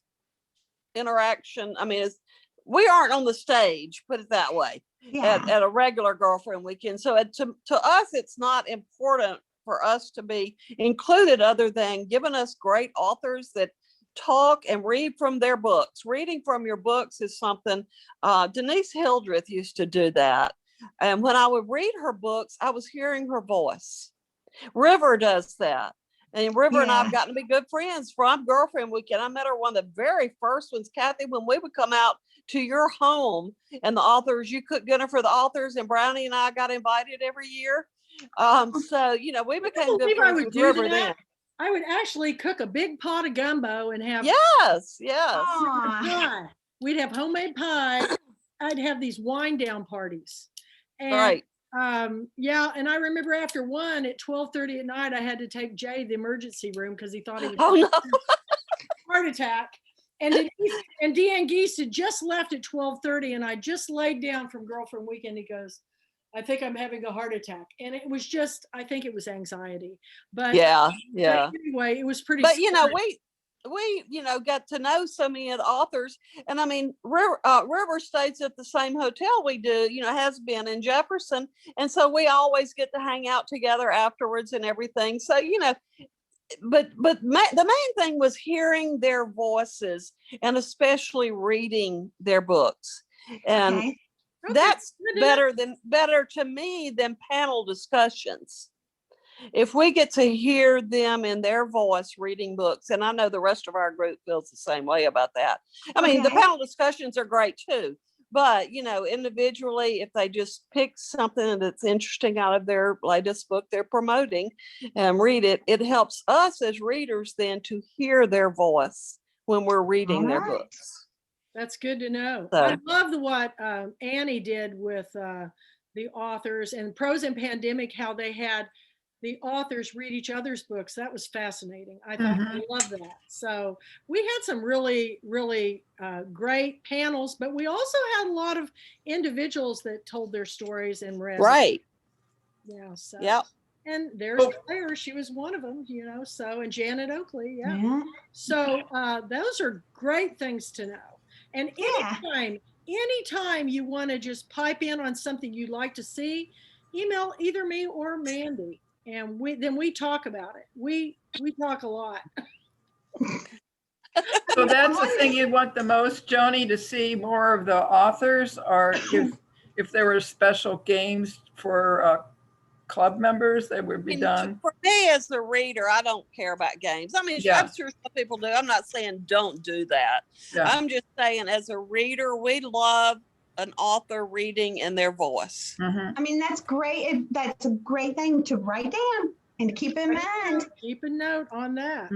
interaction. I mean, we aren't on the stage, put it that way, at a regular Girlfriend Weekend. So to us, it's not important for us to be included, other than giving us great authors that talk and read from their books. Reading from your books is something, Denise Hildreth used to do that. And when I would read her books, I was hearing her voice. River does that. And River and I have gotten to be good friends from Girlfriend Weekend. I met her one of the very first ones, Kathy, when we would come out to your home, and the authors, you cook dinner for the authors, and Brownie and I got invited every year. So, we became good friends with River then. I would actually cook a big pot of gumbo and have pie. We'd have homemade pie. I'd have these wind down parties. And Yeah, and I remember after one at 12:30 at night, I had to take Jay to the emergency room because he thought he was Oh no. heart attack. And Denise and Deanne Geese had just left at 12:30, and I just laid down from Girlfriend Weekend. He goes, I think I'm having a heart attack. And it was just, I think it was anxiety. But, Yeah, but yeah. anyway, it was pretty But you know, scary. we got to know so many of the authors, and I mean, River stays at the same hotel we do, has been in Jefferson, and so we always get to hang out together afterwards and everything. So but the main thing was hearing their voices and especially reading their books, and Okay. that's good to know. better to me than panel discussions. If we get to hear them in their voice reading books, and I know the rest of our group feels the same way about that. I mean, the Okay. panel discussions are great too, but individually, if they just pick something that's interesting out of their latest book they're promoting and read it, it helps us as readers then to hear their voice when we're reading their Alright. books. That's good to know. So- I love what Annie did with the authors and Prose and Pandemic, how they had the authors read each other's books. That was fascinating. I thought I loved that. So we had some really, really great panels, but we also had a lot of individuals that told their stories and read. Right. Yeah. So. Yep. And there's Claire. She was one of them, So, and Janet Oakley. Yeah. So those are great things to know. And anytime you want to just pipe in on something you'd like to see, email either me or Mandy, and we talk about it. We talk a lot. So that's the thing you want the most, Joni, to see more of the authors, or if there were special games for club members that would be done. For me as a reader, I don't care about games. I mean, I'm sure some people do. I'm not saying don't do that. Yeah. I'm just saying as a reader, we love an author reading in their voice. I mean, that's great. That's a great thing to write down and to keep in mind. Keep a note on that.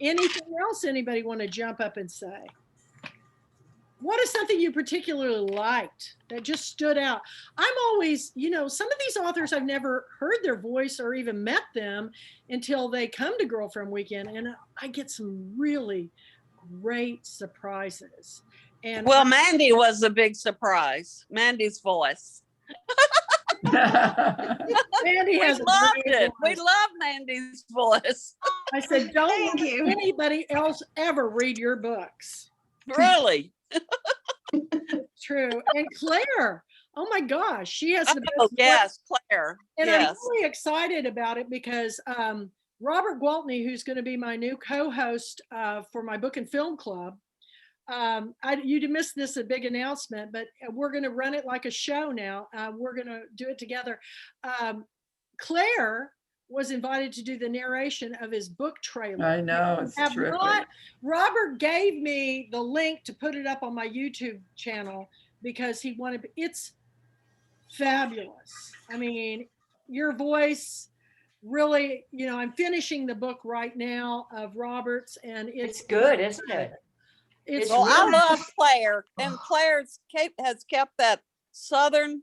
Anything else anybody want to jump up and say? What is something you particularly liked that just stood out? I'm always, some of these authors, I've never heard their voice or even met them until they come to Girlfriend Weekend, and I get some really great surprises. And well, Mandy was a big surprise. Mandy's voice. Mandy we loved it. We love Mandy's voice. I said, don't let anybody else ever read your books. Really? True. And Claire, oh my gosh, she has the best. Yes, Claire. And I'm really excited about it because Robert Gwaltney, who's going to be my new co-host for my book and film club, you'd missed this, a big announcement, but we're going to run it like a show now. We're going to do it together. Claire was invited to do the narration of his book trailer. I know, it's terrific. Robert gave me the link to put it up on my YouTube channel because he wanted, it's fabulous. I mean, your voice really, I'm finishing the book right now of Robert's, and it's good, isn't it? Well, I love Claire, and Claire has kept that Southern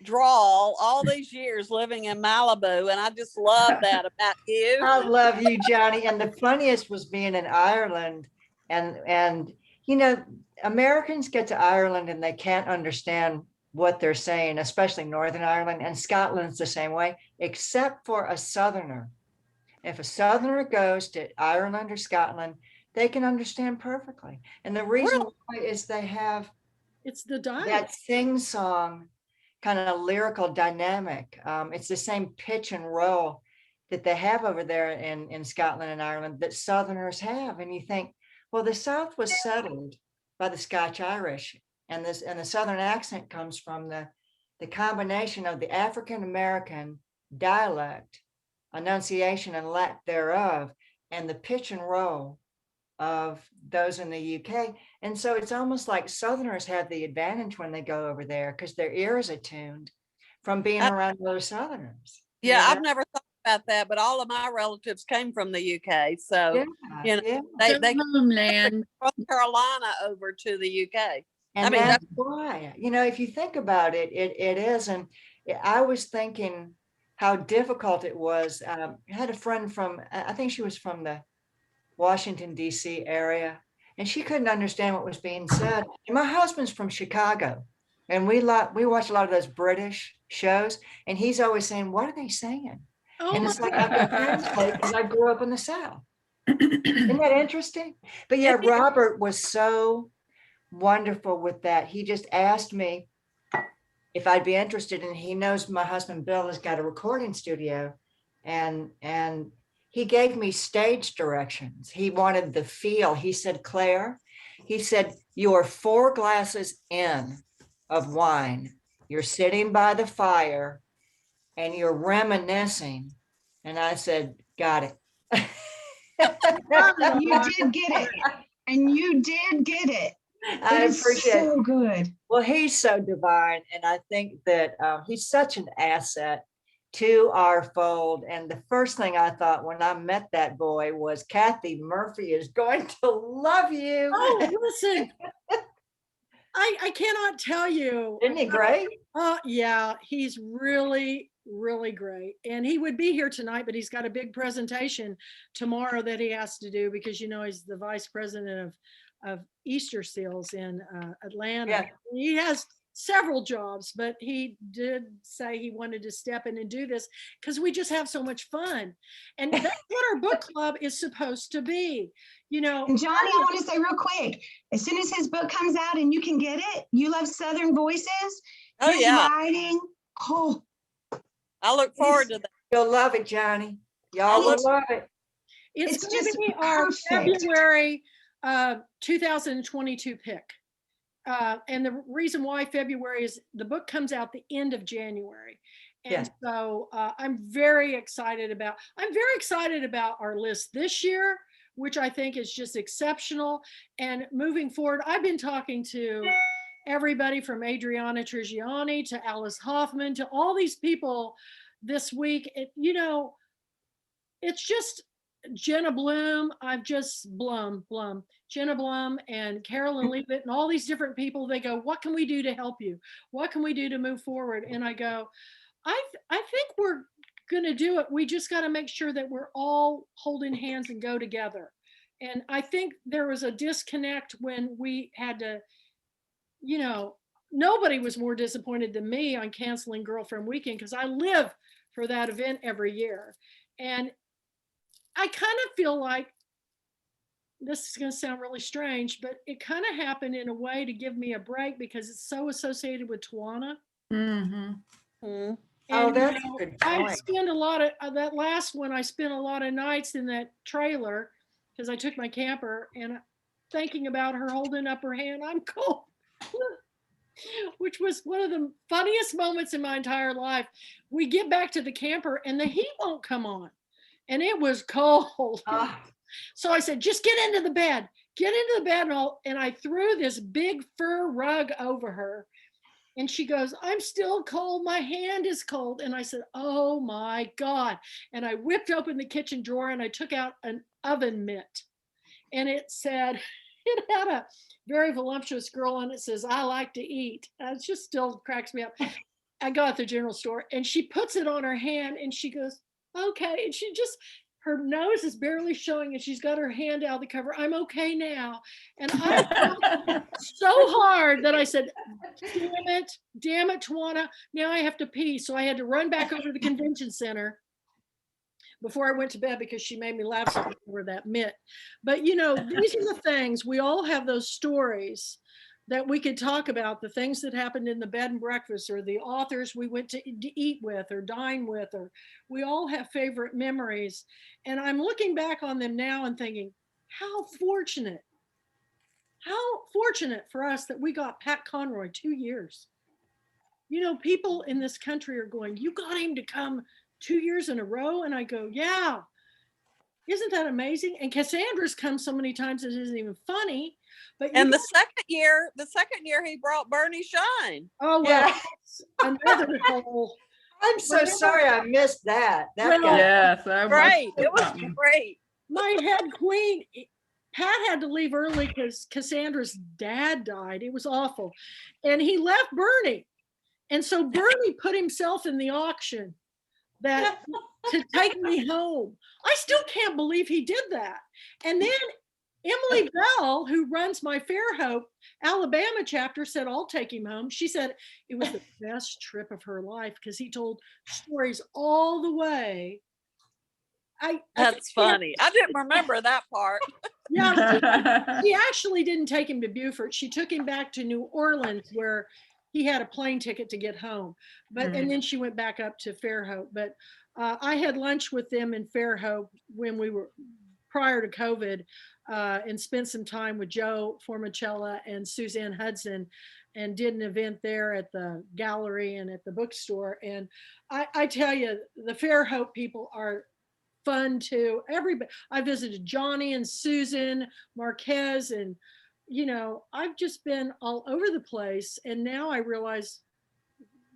drawl all these years living in Malibu, and I just love that about you. I love you, Johnny. And the funniest was being in Ireland, and Americans get to Ireland and they can't understand what they're saying, especially Northern Ireland, and Scotland's the same way, except for a Southerner. If a Southerner goes to Ireland or Scotland, they can understand perfectly. And the reason why is they have the dialect, that sing-song kind of lyrical dynamic. It's the same pitch and roll that they have over there in Scotland and Ireland that Southerners have. And you think, well, the South was settled by the Scotch Irish, and the Southern accent comes from the combination of the African American dialect, enunciation and lack thereof, and the pitch and roll of those in the UK. And so it's almost like Southerners have the advantage when they go over there because their ears are tuned from being around other Southerners. Yeah, I've never thought about that, but all of my relatives came from the UK. So, they came from North Carolina over to the UK. And that's why, if you think about it, it is. And I was thinking how difficult it was. I had a friend from, I think she was from the Washington, D.C. area, and she couldn't understand what was being said. And my husband's from Chicago, and we watch a lot of those British shows, and he's always saying, "What are they saying?" Oh And my it's like I can translate because I grew up in the South. Isn't that interesting? But yeah, Robert was so wonderful with that. He just asked me if I'd be interested, and he knows my husband Bill has got a recording studio, and he gave me stage directions. He wanted the feel. He said, Claire, he said, you are 4 glasses in of wine. You're sitting by the fire and you're reminiscing. And I said, got it. You did get it. And you did get it. I appreciate it. So good. Well, he's so divine. And I think that he's such an asset to our fold. And the first thing I thought when I met that boy was Kathy Murphy is going to love you. Oh, listen. I cannot tell you. Isn't he great? Yeah, he's really, really great. And he would be here tonight, but he's got a big presentation tomorrow that he has to do because, you know, he's the vice president of Easter Seals in Atlanta. Yeah. He has several jobs, but he did say he wanted to step in and do this because we just have so much fun. And that's what our book club is supposed to be. You know, And Johnny, I want to say real quick, as soon as his book comes out and you can get it, You Love Southern Voices. Oh, his yeah. writing. Oh, I look forward to that. You'll love it, Johnny. Y'all will love it. it's It's going to just be our perfect. February 2022 pick. And the reason why February is the book comes out the end of January. And so I'm very excited about our list this year, which I think is just exceptional. And moving forward, I've been talking to everybody from Adriana Trigiani to Alice Hoffman to all these people this week. You know, it's just Jenna Bloom. I've just Jenna Blum and Carolyn Leavitt and all these different people. They go, what can we do to help you? What can we do to move forward? And I go, I think we're going to do it. We just got to make sure that we're all holding hands and go together. And I think there was a disconnect when we had to, you know, nobody was more disappointed than me on canceling Girlfriend Weekend because I live for that event every year. And I kind of feel like this is going to sound really strange, but it kind of happened in a way to give me a break because it's so associated with Tawana. Mm-hmm. Mm-hmm. And that's you know, a good I point. spend a lot of that last one. I spent a lot of nights in that trailer because I took my camper and thinking about her holding up her hand. I'm cold, which was one of the funniest moments in my entire life. We get back to the camper and the heat won't come on, and it was cold. So I said, just get into the bed, and I threw this big fur rug over her. And she goes, I'm still cold. My hand is cold. And I said, oh my God. And I whipped open the kitchen drawer and I took out an oven mitt. And it said, it had a very voluptuous girl on it. Says, I like to eat. It just still cracks me up. I go at the general store and she puts it on her hand and she goes, okay. And she just, her nose is barely showing and she's got her hand out of the cover. I'm okay now. And I felt so hard that I said, damn it, Tawana. Now I have to pee. So I had to run back over to the convention center before I went to bed because she made me laugh so over that mitt. But you know, these are the things, we all have those stories that we could talk about, the things that happened in the bed and breakfast or the authors we went to eat with or dine with, or we all have favorite memories. And I'm looking back on them now and thinking, how fortunate for us that we got Pat Conroy 2 years. You know, people in this country are going, you got him to come 2 years in a row. And I go, yeah, isn't that amazing? And Cassandra's come so many times it isn't even funny. But the second year he brought Bernie Shine. Oh, well, yeah. Another whole. I'm so sorry I missed that. Yes, that great. It was great. My head queen, Pat had to leave early because Cassandra's dad died. It was awful. And he left Bernie. And so Bernie put himself in the auction that to take me home. I still can't believe he did that. And then Emily Bell, who runs my Fairhope Alabama chapter, said, I'll take him home. She said it was the best trip of her life because he told stories all the way. That's funny. I didn't remember that part. Yeah, she actually didn't take him to Beaufort. She took him back to New Orleans where he had a plane ticket to get home. But and then she went back up to Fairhope. But I had lunch with them in Fairhope when we were prior to COVID and spent some time with Joe Formicella and Suzanne Hudson and did an event there at the gallery and at the bookstore. And I tell you, the Fairhope people are fun too. Everybody, I visited Johnny and Susan Marquez, and you know, I've just been all over the place. And now I realize,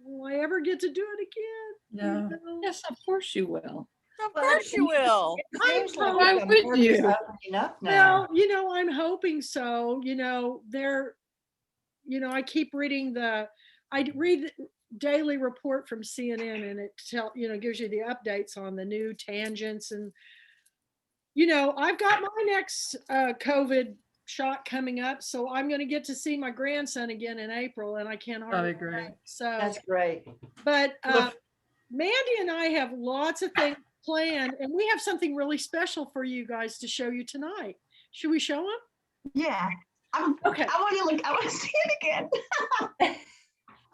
will I ever get to do it again? Yeah. You know? Yes, of course you will. Of course you will. Why would you? Well, you know, I'm hoping so. You know, I keep reading I read the daily report from CNN, and it gives you the updates on the new tangents. And, you know, I've got my next COVID shot coming up, so I'm going to get to see my grandson again in April, and I can't hardly That'd be great. wait. So That's great. But Mandy and I have lots of things planned, and we have something really special for you guys to show you tonight. Should we show them? Yeah. Okay. I want to see it again.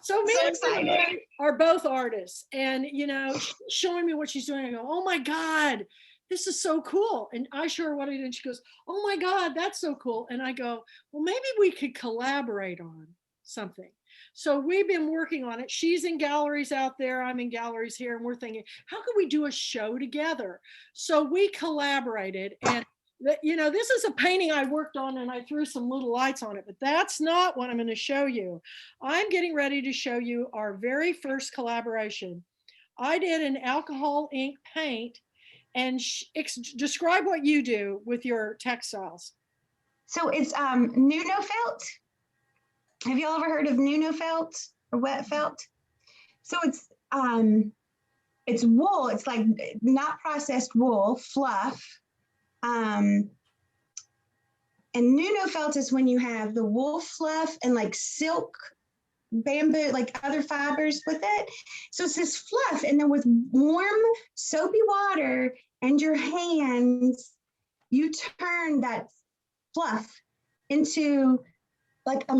So Mandy and I are both artists, and you know, she's showing me what she's doing. I go, oh my God, this is so cool. And I show her what I did, and she goes, oh my God, that's so cool. And I go, well, maybe we could collaborate on something. So we've been working on it. She's in galleries out there, I'm in galleries here, and we're thinking, how could we do a show together? So we collaborated, and you know, this is a painting I worked on, and I threw some little lights on it, but that's not what I'm going to show you. I'm getting ready to show you our very first collaboration. I did an alcohol ink paint, and describe what you do with your textiles. So it's Nuno felt. Have you all ever heard of Nuno felt or wet felt? So it's wool. It's like not processed wool, fluff. And Nuno felt is when you have the wool fluff and like silk, bamboo, like other fibers with it. So it's this fluff, and then with warm soapy water and your hands, you turn that fluff into like a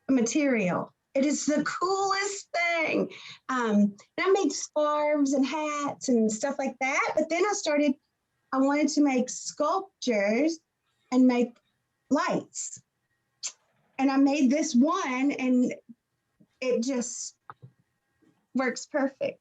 material. It is the coolest thing. And I made scarves and hats and stuff like that. But then I wanted to make sculptures and make lights. And I made this one, and it just works perfect.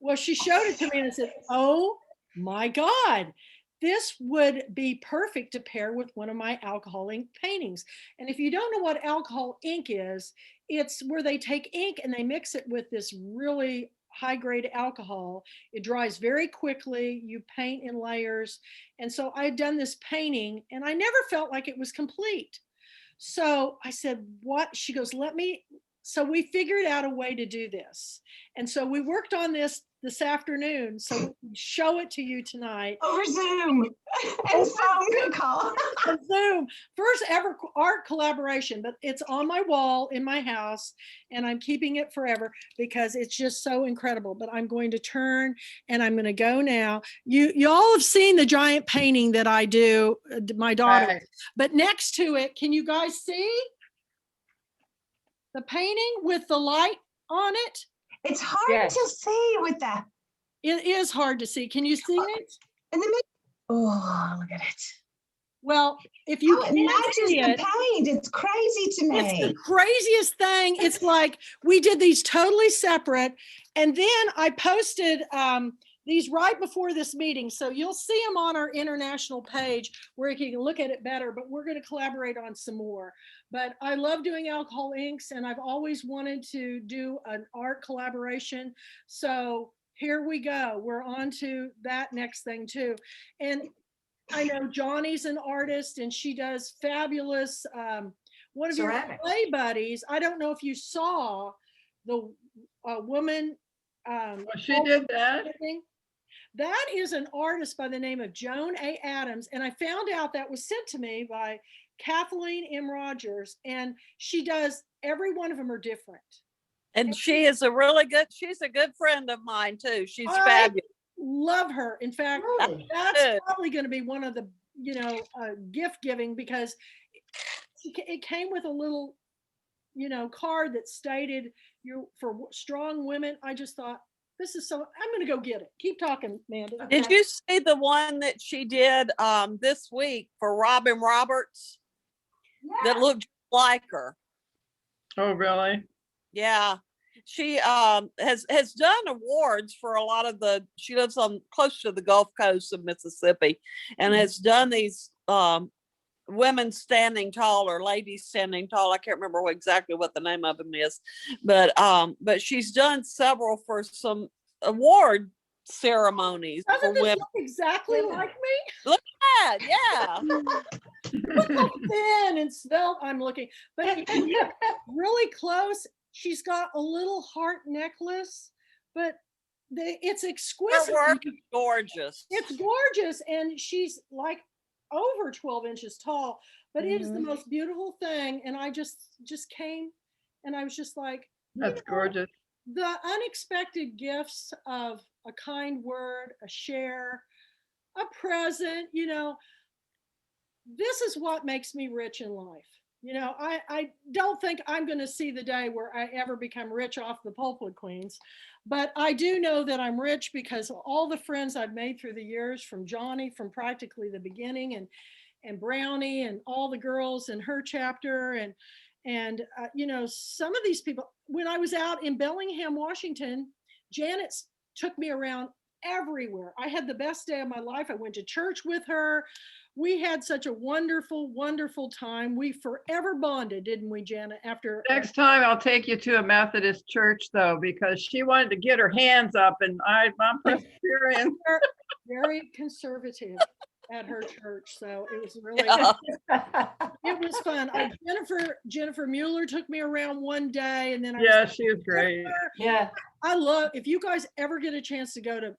Well, she showed it to me, and I said, oh my God, this would be perfect to pair with one of my alcohol ink paintings. And if you don't know what alcohol ink is, it's where they take ink and they mix it with this really high grade alcohol. It dries very quickly. You paint in layers. And so I had done this painting, and I never felt like it was complete. So I said, what? She goes, so we figured out a way to do this. And so we worked on this afternoon. So we can show it to you tonight. Over Zoom and phone call. Zoom. First ever art collaboration, but it's on my wall in my house, and I'm keeping it forever because it's just so incredible. But I'm going to turn, and I'm going to go now. You all have seen the giant painting that I do, my daughter. Right. But next to it, can you guys see the painting with the light on it? It's hard to see with that. It is hard to see. Can you see it? And then, look at it. Well, if you it matches the paint, it's crazy to me. It's the craziest thing. It's like we did these totally separate, and then I posted these right before this meeting. So you'll see them on our international page where you can look at it better, but we're going to collaborate on some more. But I love doing alcohol inks, and I've always wanted to do an art collaboration. So here we go. We're on to that next thing too. And I know Johnny's an artist, and she does fabulous one of your Ceramics. play buddies. I don't know if you saw the woman. She did that. That is an artist by the name of Joan A. Adams. And I found out that was sent to me by Kathleen M. Rogers. And she does, every one of them are different. And she is she's a good friend of mine too. She's fabulous. Love her. In fact, Really? that's probably going to be one of the, gift giving, because it came with a little, card that stated for strong women. I just thought, this is so, I'm going to go get it. Keep talking, Mandy. Did you see the one that she did this week for Robin Roberts? Yeah. That looked like her. Oh, really? Yeah. She has done awards for a lot of she lives close to the Gulf Coast of Mississippi, and has done these women standing tall or ladies standing tall. I can't remember exactly what the name of them is, but she's done several for some award ceremonies for Doesn't this women. look exactly like me? Look at that, yeah. Look how thin and svelte I'm looking. But really close. She's got a little heart necklace, but it's exquisite. Her work is gorgeous. It's gorgeous, and she's like over 12 inches tall, but it is the most beautiful thing. And I just came, and I was just like, that's gorgeous. The unexpected gifts of a kind word, a share, a present, this is what makes me rich in life. I don't think I'm going to see the day where I ever become rich off the Pulpwood Queens, but I do know that I'm rich because of all the friends I've made through the years, from Johnny, from practically the beginning, and Brownie, and all the girls in her chapter, and some of these people. When I was out in Bellingham, Washington, Janet took me around everywhere. I had the best day of my life. I went to church with her. We had such a wonderful, wonderful time. We forever bonded, didn't we, Janet? After next time, I'll take you to a Methodist church, though, because she wanted to get her hands up, and I'm Presbyterian. Very conservative at her church, so it was really it was fun. Jennifer Mueller took me around one day, and then she was great. Yeah, I love, if you guys ever get a chance to go to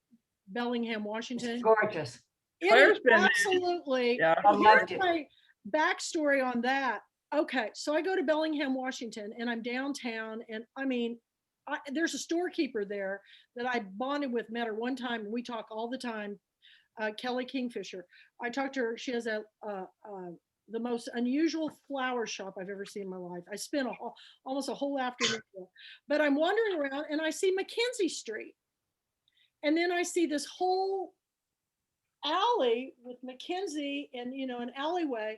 Bellingham, Washington, it's gorgeous. it is absolutely. Yeah, I loved it. My backstory on that. Okay, so I go to Bellingham, Washington, and I'm downtown, and I mean, there's a storekeeper there that I bonded with, met her one time, and we talk all the time. Kelly Kingfisher. I talked to her. She has the most unusual flower shop I've ever seen in my life. I spent almost a whole afternoon there. But I'm wandering around, and I see Mackenzie Street, and then I see this whole alley with Mackenzie, and an alleyway,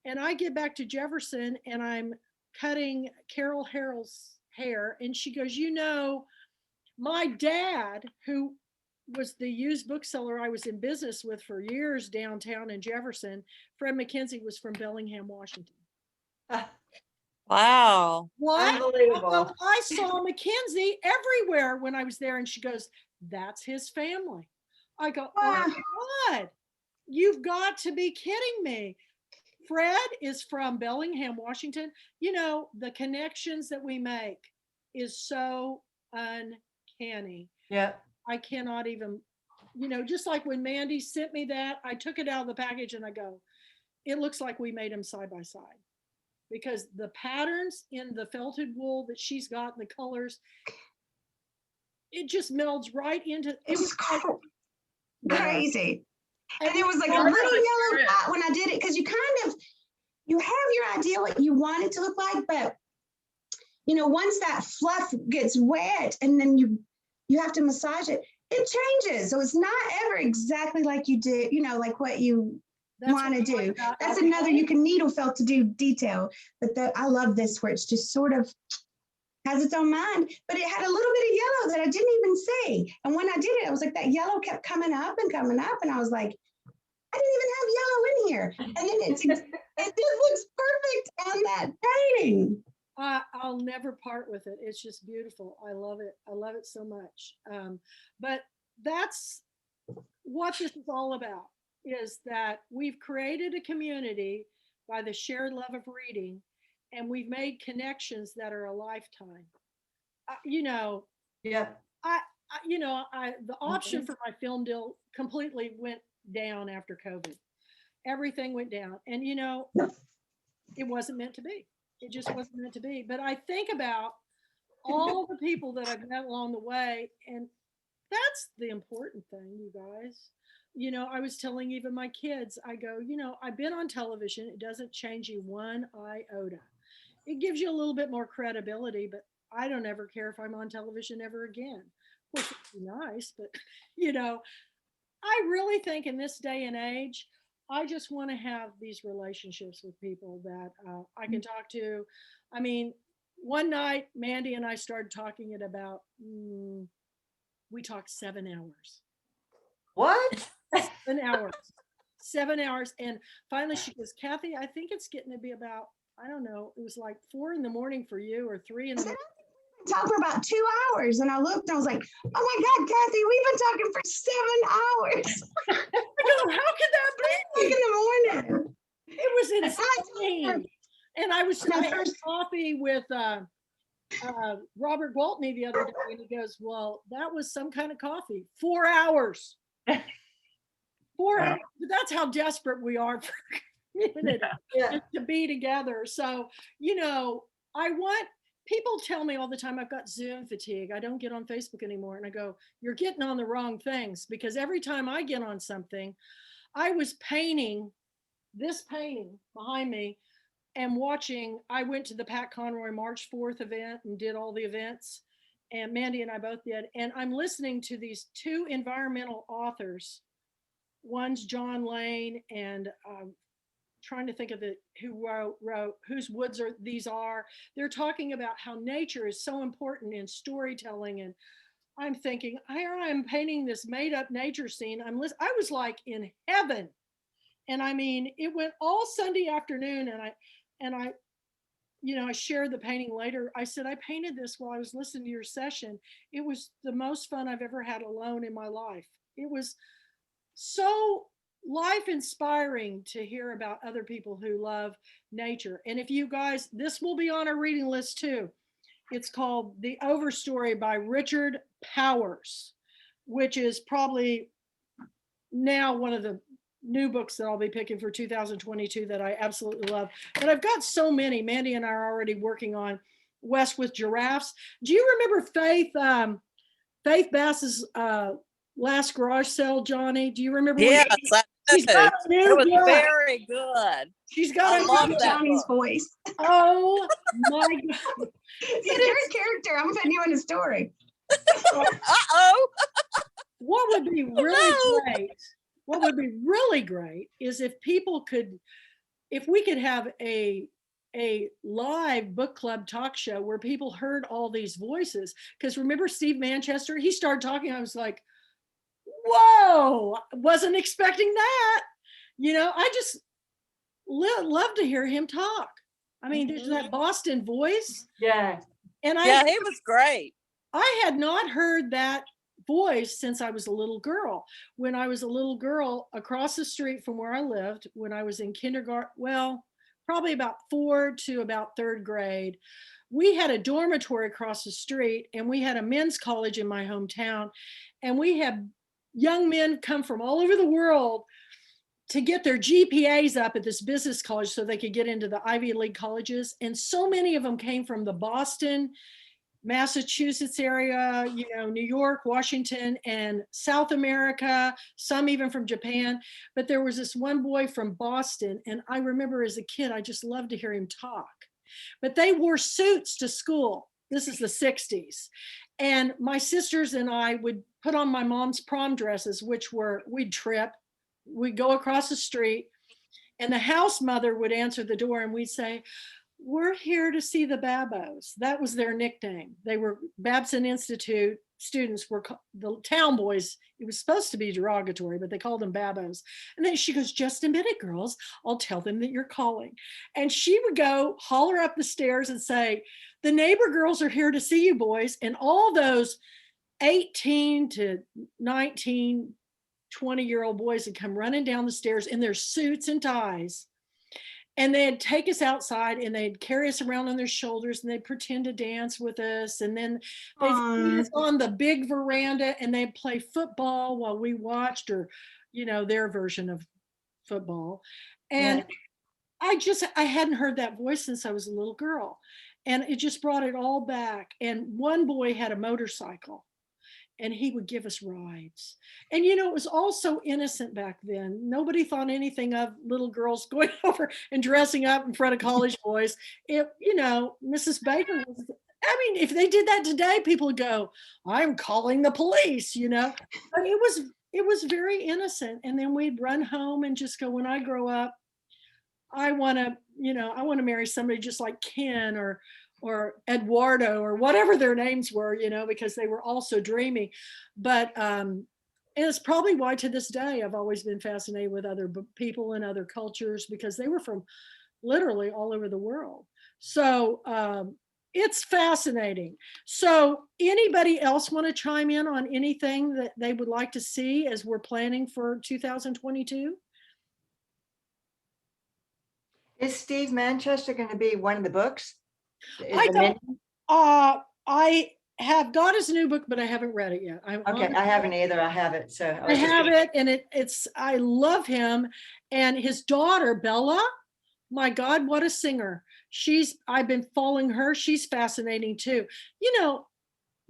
and I get back to Jefferson, and I'm cutting Carol Harrell's hair, and she goes, my dad, who was the used bookseller I was in business with for years downtown in Jefferson, Fred McKenzie, was from Bellingham, Washington. Wow. What? Unbelievable. I saw Mackenzie everywhere when I was there, and she goes, that's his family. I go, oh my God, you've got to be kidding me. Fred is from Bellingham, Washington. The connections that we make is so uncanny. Yeah. I cannot even, just like when Mandy sent me that, I took it out of the package and I go, it looks like we made them side by side, because the patterns in the felted wool that she's got, the colors, it just melds right into it. It's crazy. And it was like a little yellow dot when I did it, because you have your idea what you want it to look like, but once that fluff gets wet and then you have to massage it, it changes. So it's not ever exactly like you did, like what you want to do. That's another, you can needle felt to do detail, but I love this where it's just sort of has its own mind, but it had a little bit of yellow that I didn't even see. And when I did it, I was like, that yellow kept coming up, and I was like, I didn't even have yellow in here. And then it just looks perfect on that painting. I'll never part with it. It's just beautiful. I love it. I love it so much. But that's what this is all about, is that we've created a community by the shared love of reading. and we've made connections that are a lifetime. You know, Yeah. The option for my film deal completely went down after COVID. Everything went down, and it wasn't meant to be. It just wasn't meant to be. But I think about all the people that I've met along the way, and that's the important thing, you guys. I was telling even my kids, I go, I've been on television. It doesn't change you one iota. It gives you a little bit more credibility, but I don't ever care if I'm on television ever again. Of course, it'd be nice, but I really think in this day and age, I just want to have these relationships with people that I can talk to. I mean, one night, Mandy and I started talking at about, we talked 7 hours. What? 7 hours. 7 hours. And finally she goes, Kathy, I think it's getting to be about, I don't know, it was like 4 a.m. for you or 3 in the morning. Talk for about 2 hours, and I looked and I was like, oh my God, Kathy, we've been talking for 7 hours. I go, how could that be? 3 in the morning. It was insane. And I had coffee with Robert Gwaltney the other day, and he goes, well, that was some kind of coffee. 4 hours. 4 hours. But that's how desperate we are for community to be together. So, I want people tell me all the time, I've got Zoom fatigue. I don't get on Facebook anymore. And I go, you're getting on the wrong things, because every time I get on something, I was painting this painting behind me and watching. I went to the Pat Conroy March 4th event and did all the events, and Mandy and I both did. And I'm listening to these 2 environmental authors. One's John Lane, and trying to think of who wrote whose woods these are. They're talking about how nature is so important in storytelling, and I'm thinking, I'm painting this made up nature scene. I was like in heaven. And I mean, it went all Sunday afternoon, and I shared the painting later. I said, I painted this while I was listening to your session. It was the most fun I've ever had alone in my life. It was so life inspiring to hear about other people who love nature. And if you guys, this will be on our reading list too. It's called The Overstory by Richard Powers, which is probably now one of the new books that I'll be picking for 2022 that I absolutely love. But I've got so many. Mandy and I are already working on West with Giraffes. Do you remember Faith Bass's last garage sale, Johnny? Do you remember? Yes, she's got a new it was book. very good. She's got I love Johnny's voice. Oh my God. He's a great character. I'm putting you in a story. Uh-oh. What would be really great? What would be really great is if we could have a live book club talk show where people heard all these voices. Because remember Steve Manchester? He started talking. I was like, whoa, wasn't expecting that. I just love to hear him talk. I mean, there's that Boston voice. Yeah. And he was great. I had not heard that voice since I was a little girl. When I was a little girl across the street from where I lived, when I was in kindergarten, well, probably about 4 to about 3rd grade, we had a dormitory across the street, and we had a men's college in my hometown, and we had young men come from all over the world to get their GPAs up at this business college so they could get into the Ivy League colleges. And so many of them came from the Boston, Massachusetts area, New York, Washington, and South America, some even from Japan. But there was this one boy from Boston, and I remember as a kid, I just loved to hear him talk. But they wore suits to school. This is the 60s. And my sisters and I would put on my mom's prom dresses, we'd trip, we'd go across the street, and the house mother would answer the door, and we'd say, we're here to see the Babos. That was their nickname. They were Babson Institute students, were the town boys. It was supposed to be derogatory, but they called them Babos. And then she goes, just a minute, girls, I'll tell them that you're calling. And she would go holler up the stairs and say, the neighbor girls are here to see you, boys. And all those 18 to 19, 20-year-old boys would come running down the stairs in their suits and ties. And they'd take us outside and they'd carry us around on their shoulders and they'd pretend to dance with us. And then they'd put us on the big veranda and they'd play football while we watched, or, their version of football. And I hadn't heard that voice since I was a little girl. And it just brought it all back. And one boy had a motorcycle and he would give us rides. And, it was all so innocent back then. Nobody thought anything of little girls going over and dressing up in front of college boys. Mrs. Baker was, if they did that today, people would go, I'm calling the police, But it was very innocent. And then we'd run home and just go, when I grow up, I want to marry somebody just like Ken or Eduardo or whatever their names were, because they were all so dreamy. But and it's probably why to this day I've always been fascinated with other people and other cultures, because they were from literally all over the world. So it's fascinating. So anybody else want to chime in on anything that they would like to see as we're planning for 2022? Is Steve Manchester going to be one of the books? I have got his new book, but I haven't read it yet. I haven't either. I have it. So I have it, and I love him. And his daughter, Bella, my God, what a singer. I've been following her. She's fascinating too.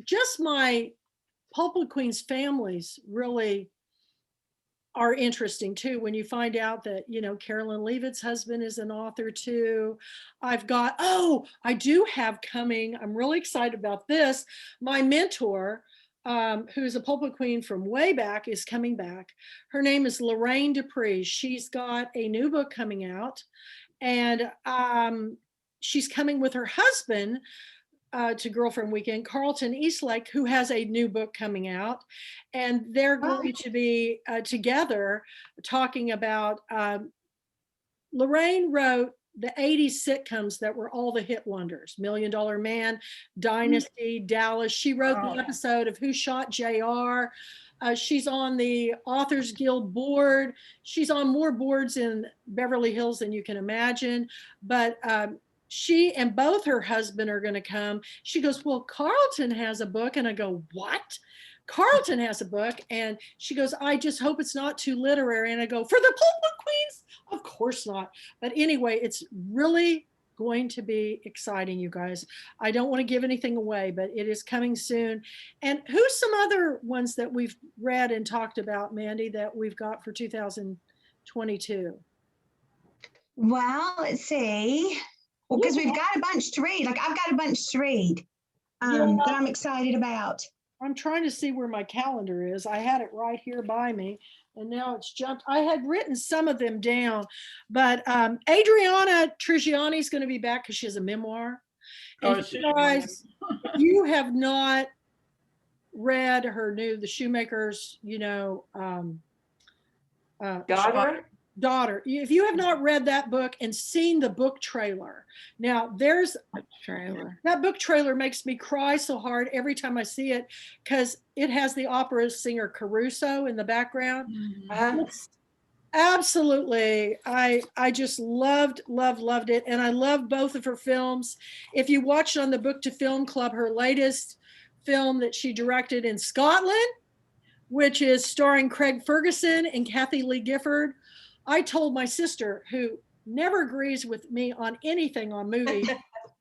Just my Pulpwood Queens families really are interesting too, when you find out that, Carolyn Leavitt's husband is an author too. I do have coming, I'm really excited about this. My mentor, who's a Pulpwood Queen from way back, is coming back. Her name is Lorraine Dupree. She's got a new book coming out, and she's coming with her husband to Girlfriend Weekend, Carlton Eastlake, who has a new book coming out. And they're going to be together talking about, Lorraine wrote the 80s sitcoms that were all the hit wonders: Million Dollar Man, Dynasty, Dallas. She wrote the episode of Who Shot JR. She's on the Authors Guild board. She's on more boards in Beverly Hills than you can imagine. But she and both her husband are going to come. She goes, well, Carlton has a book. And I go, what? Carlton has a book. And she goes, I just hope it's not too literary. And I go, for the Pulpwood Queens? Of course not. But anyway, it's really going to be exciting, you guys. I don't want to give anything away, but it is coming soon. And who's some other ones that we've read and talked about, Mandy, that we've got for 2022? Well, let's see. Well, because we've got a bunch to read. Like, I've got a bunch to read that I'm excited about. I'm trying to see where my calendar is. I had it right here by me, and now it's jumped. I had written some of them down, but Adriana Trigiani is going to be back because she has a memoir. And you guys, you have not read her new, The Shoemaker's, daughter. If you have not read that book and seen the book trailer, now there's that book trailer makes me cry so hard every time I see it, because it has the opera singer Caruso in the background. It's absolutely, I just loved it. And I love both of her films. If you watched on the Book to Film Club, her latest film that she directed in Scotland, which is starring Craig Ferguson and Kathy Lee Gifford, I told my sister, who never agrees with me on anything on movies,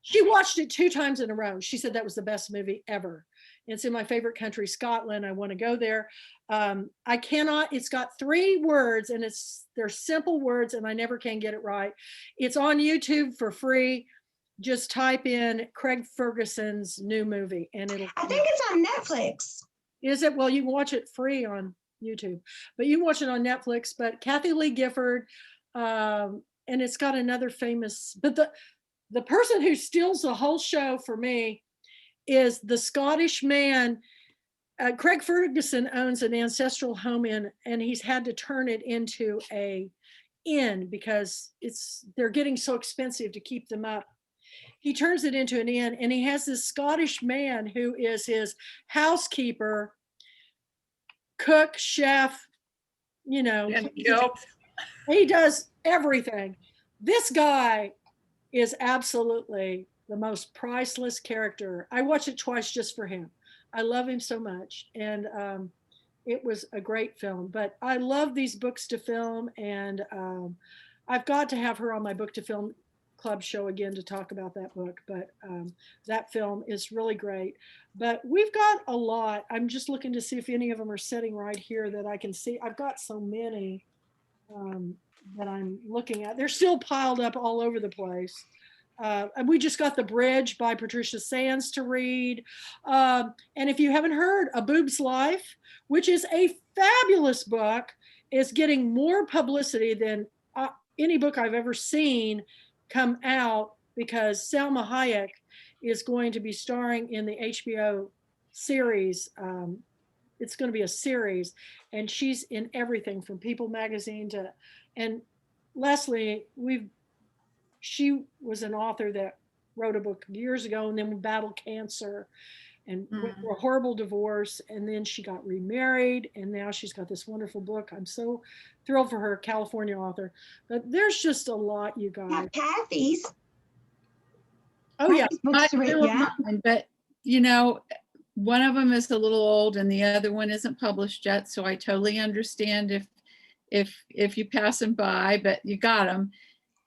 she watched it 2 times in a row. She said that was the best movie ever. It's in my favorite country, Scotland. I want to go there. It's got 3 words, and they're simple words, and I never can get it right. It's on YouTube for free. Just type in Craig Ferguson's new movie, and I think it's on Netflix. Is it? Well, you can watch it free on YouTube, but you can watch it on Netflix. But Kathy Lee Gifford, and it's got another famous, but the person who steals the whole show for me is the Scottish man. Craig Ferguson owns an ancestral home and he's had to turn it into a inn because they're getting so expensive to keep them up. He turns it into an inn, and he has this Scottish man who is his housekeeper, cook, chef, he does everything. This guy is absolutely the most priceless character. I watched it twice just for him. I love him so much. And it was a great film. But I love these books to film. And I've got to have her on my book to film club show again to talk about that book. But that film is really great. But we've got a lot. I'm just looking to see if any of them are sitting right here that I can see. I've got so many that I'm looking at. They're still piled up all over the place. And we just got The Bridge by Patricia Sands to read. And if you haven't heard, A Boob's Life, which is a fabulous book, is getting more publicity than any book I've ever seen come out, because Salma Hayek is going to be starring in the HBO series. It's going to be a series, and she's in everything from People magazine to, and Leslie, she was an author that wrote a book years ago and then battled cancer and went through a horrible divorce, and then she got remarried, and now she's got this wonderful book. I'm so thrilled for her, California author. But there's just a lot, you guys. Kathy's. Oh yeah, But one of them is a little old and the other one isn't published yet, so I totally understand if you pass them by, but you got them.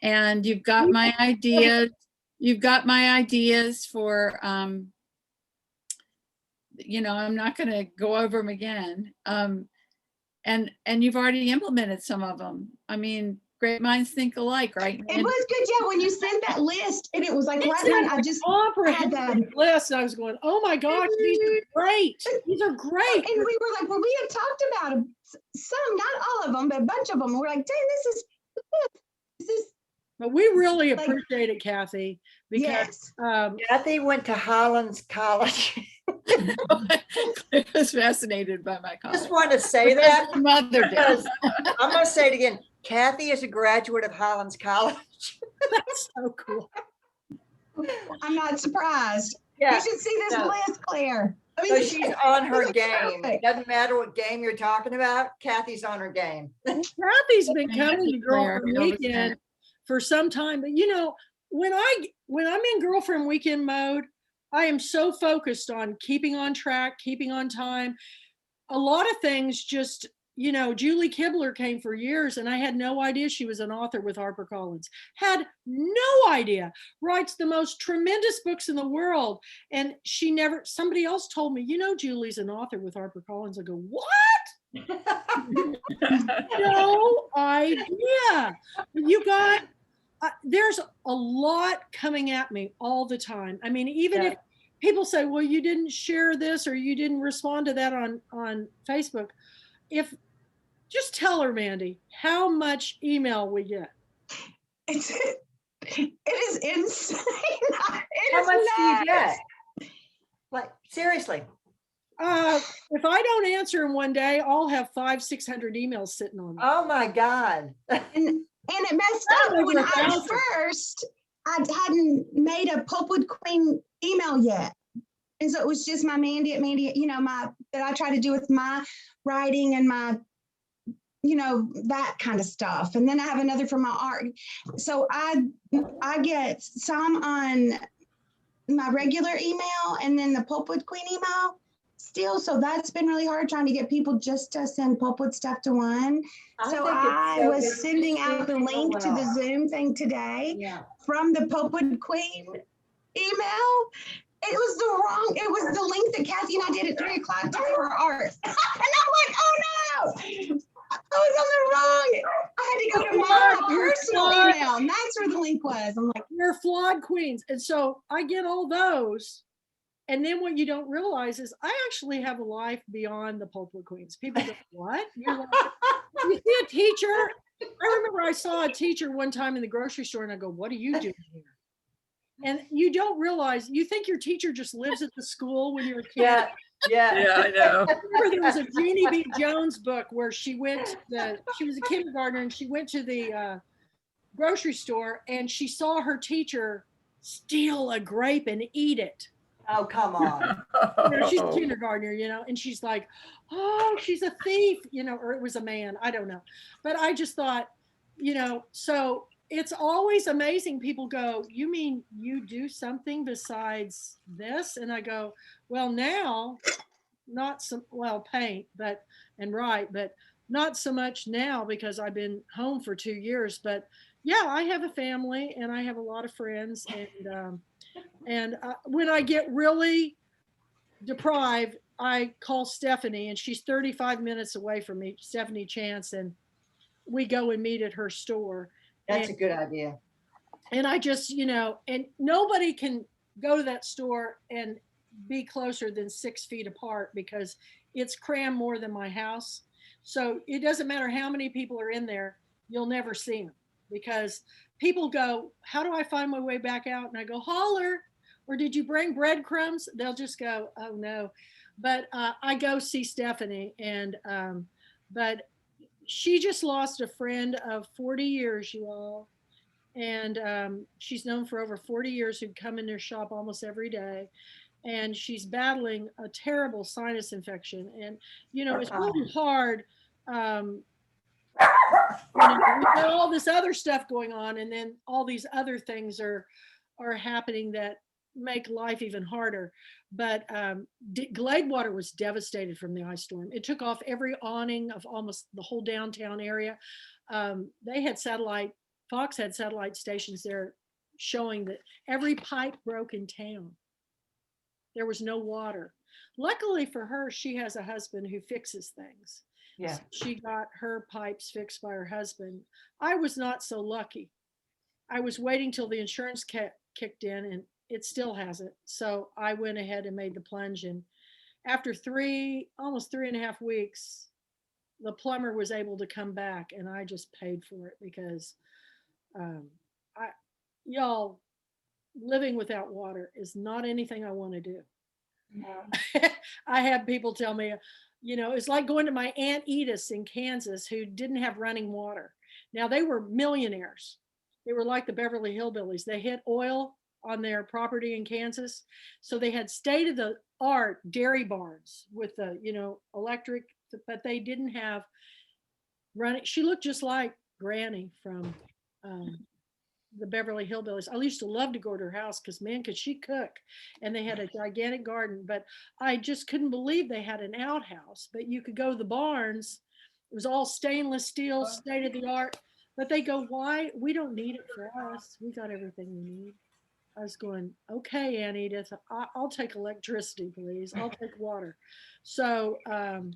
And you've got my ideas. You've got my ideas for, I'm not going to go over them again. And you've already implemented some of them. I mean, great minds think alike, right? It was good, yeah, when you sent that list, and it was like, right when I just had that list, I was going, oh my gosh, these are great. These are great. And we were like, well, we had talked about them, some, not all of them, but a bunch of them. We're like, dang, this is. But we really appreciate it, Kathy, because Kathy went to Highlands College. I was fascinated by my college. Just want to say that. Mother Because I'm going to say it again. Kathy is a graduate of Highlands College. That's so cool. I'm not surprised. Yeah. You should see this list, Claire. I mean, So she's on her game. perfect. Doesn't matter what game you're talking about. Kathy's on her game. Kathy's been coming to Claire, Girlfriend Weekend for some time, but when I'm in Girlfriend Weekend mode, I am so focused on keeping on track, keeping on time. A lot of things just, Julie Kibler came for years and I had no idea she was an author with HarperCollins. Had no idea. Writes the most tremendous books in the world. And somebody else told me, Julie's an author with HarperCollins. I go, what? No idea. There's a lot coming at me all the time. I mean, even if people say, well, you didn't share this or you didn't respond to that on Facebook, just tell her, Mandy, how much email we get. It is insane. How much do you get? Like, seriously. If I don't answer them one day, I'll have 500-600 emails sitting on me. Oh my God. And it messed up when I hadn't made a Pulpwood Queen email yet. And so it was just my Mandy at Mandy, that I try to do with my writing and my, that kind of stuff. And then I have another for my art. So I get some on my regular email and then the Pulpwood Queen email still. So that's been really hard trying to get people just to send Pulpwood stuff to one. So I was sending out the link to the Zoom thing today from the Pulpwood Queen email. It was the link that Kathy and I did at 3:00 to for art. And I'm like, oh no, I was on the wrong. I had to go to my personal email, and that's where the link was. I'm like, you're flawed queens. And so I get all those. And then what you don't realize is I actually have a life beyond the Pulpwood Queens. People go, what? You're like, you see a teacher? I remember I saw a teacher one time in the grocery store and I go, what are you doing here? And you don't realize, you think your teacher just lives at the school when you're a kid. Yeah, I know. I remember there was a Jeannie B. Jones book where she was a kindergartner and she went to the grocery store and she saw her teacher steal a grape and eat it. Oh, come on. She's a kindergartner, and she's like, oh, she's a thief, or it was a man. I don't know. But I just thought, so it's always amazing. People go, you mean you do something besides this? And I go, well, now, not some, well, paint, but, and write, but not so much now because I've been home for 2 years. But yeah, I have a family and I have a lot of friends. And when I get really deprived, I call Stephanie, and she's 35 minutes away from me, Stephanie Chance, and we go and meet at her store. That's a good idea. And I just, and nobody can go to that store and be closer than 6 feet apart because it's crammed more than my house. So it doesn't matter how many people are in there, you'll never see them because people go, how do I find my way back out? And I go, holler, or did you bring breadcrumbs? They'll just go, oh no. But I go see Stephanie, and but she just lost a friend of 40 years, you all. And she's known for over 40 years, who'd come in their shop almost every day. And she's battling a terrible sinus infection. And, it's really hard. We've got all this other stuff going on, and then all these other things are happening that make life even harder. But Gladewater was devastated from the ice storm. It took off every awning of almost the whole downtown area. They had Fox had satellite stations there showing that every pipe broke in town. There was no water. Luckily for her, she has a husband who fixes things. Yeah. So she got her pipes fixed by her husband. I was not so lucky. I was waiting till the insurance kicked in, and it still hasn't. So I went ahead and made the plunge. And after almost 3.5 weeks, the plumber was able to come back, and I just paid for it because y'all, living without water is not anything I want to do. I have people tell me, it's like going to my Aunt Edith's in Kansas, who didn't have running water. Now, they were millionaires. They were like the Beverly Hillbillies. They hit oil on their property in Kansas. So they had state-of-the-art dairy barns with the, electric, but they didn't have running. She looked just like Granny from the Beverly Hillbillies. I used to love to go to her house because, man, could she cook. And they had a gigantic garden, but I just couldn't believe they had an outhouse. But you could go to the barns. It was all stainless steel, state-of-the-art. But they go, why? We don't need it for us. We got everything we need. I was going, okay, Aunt Edith, I'll take electricity, please. I'll take water. So, and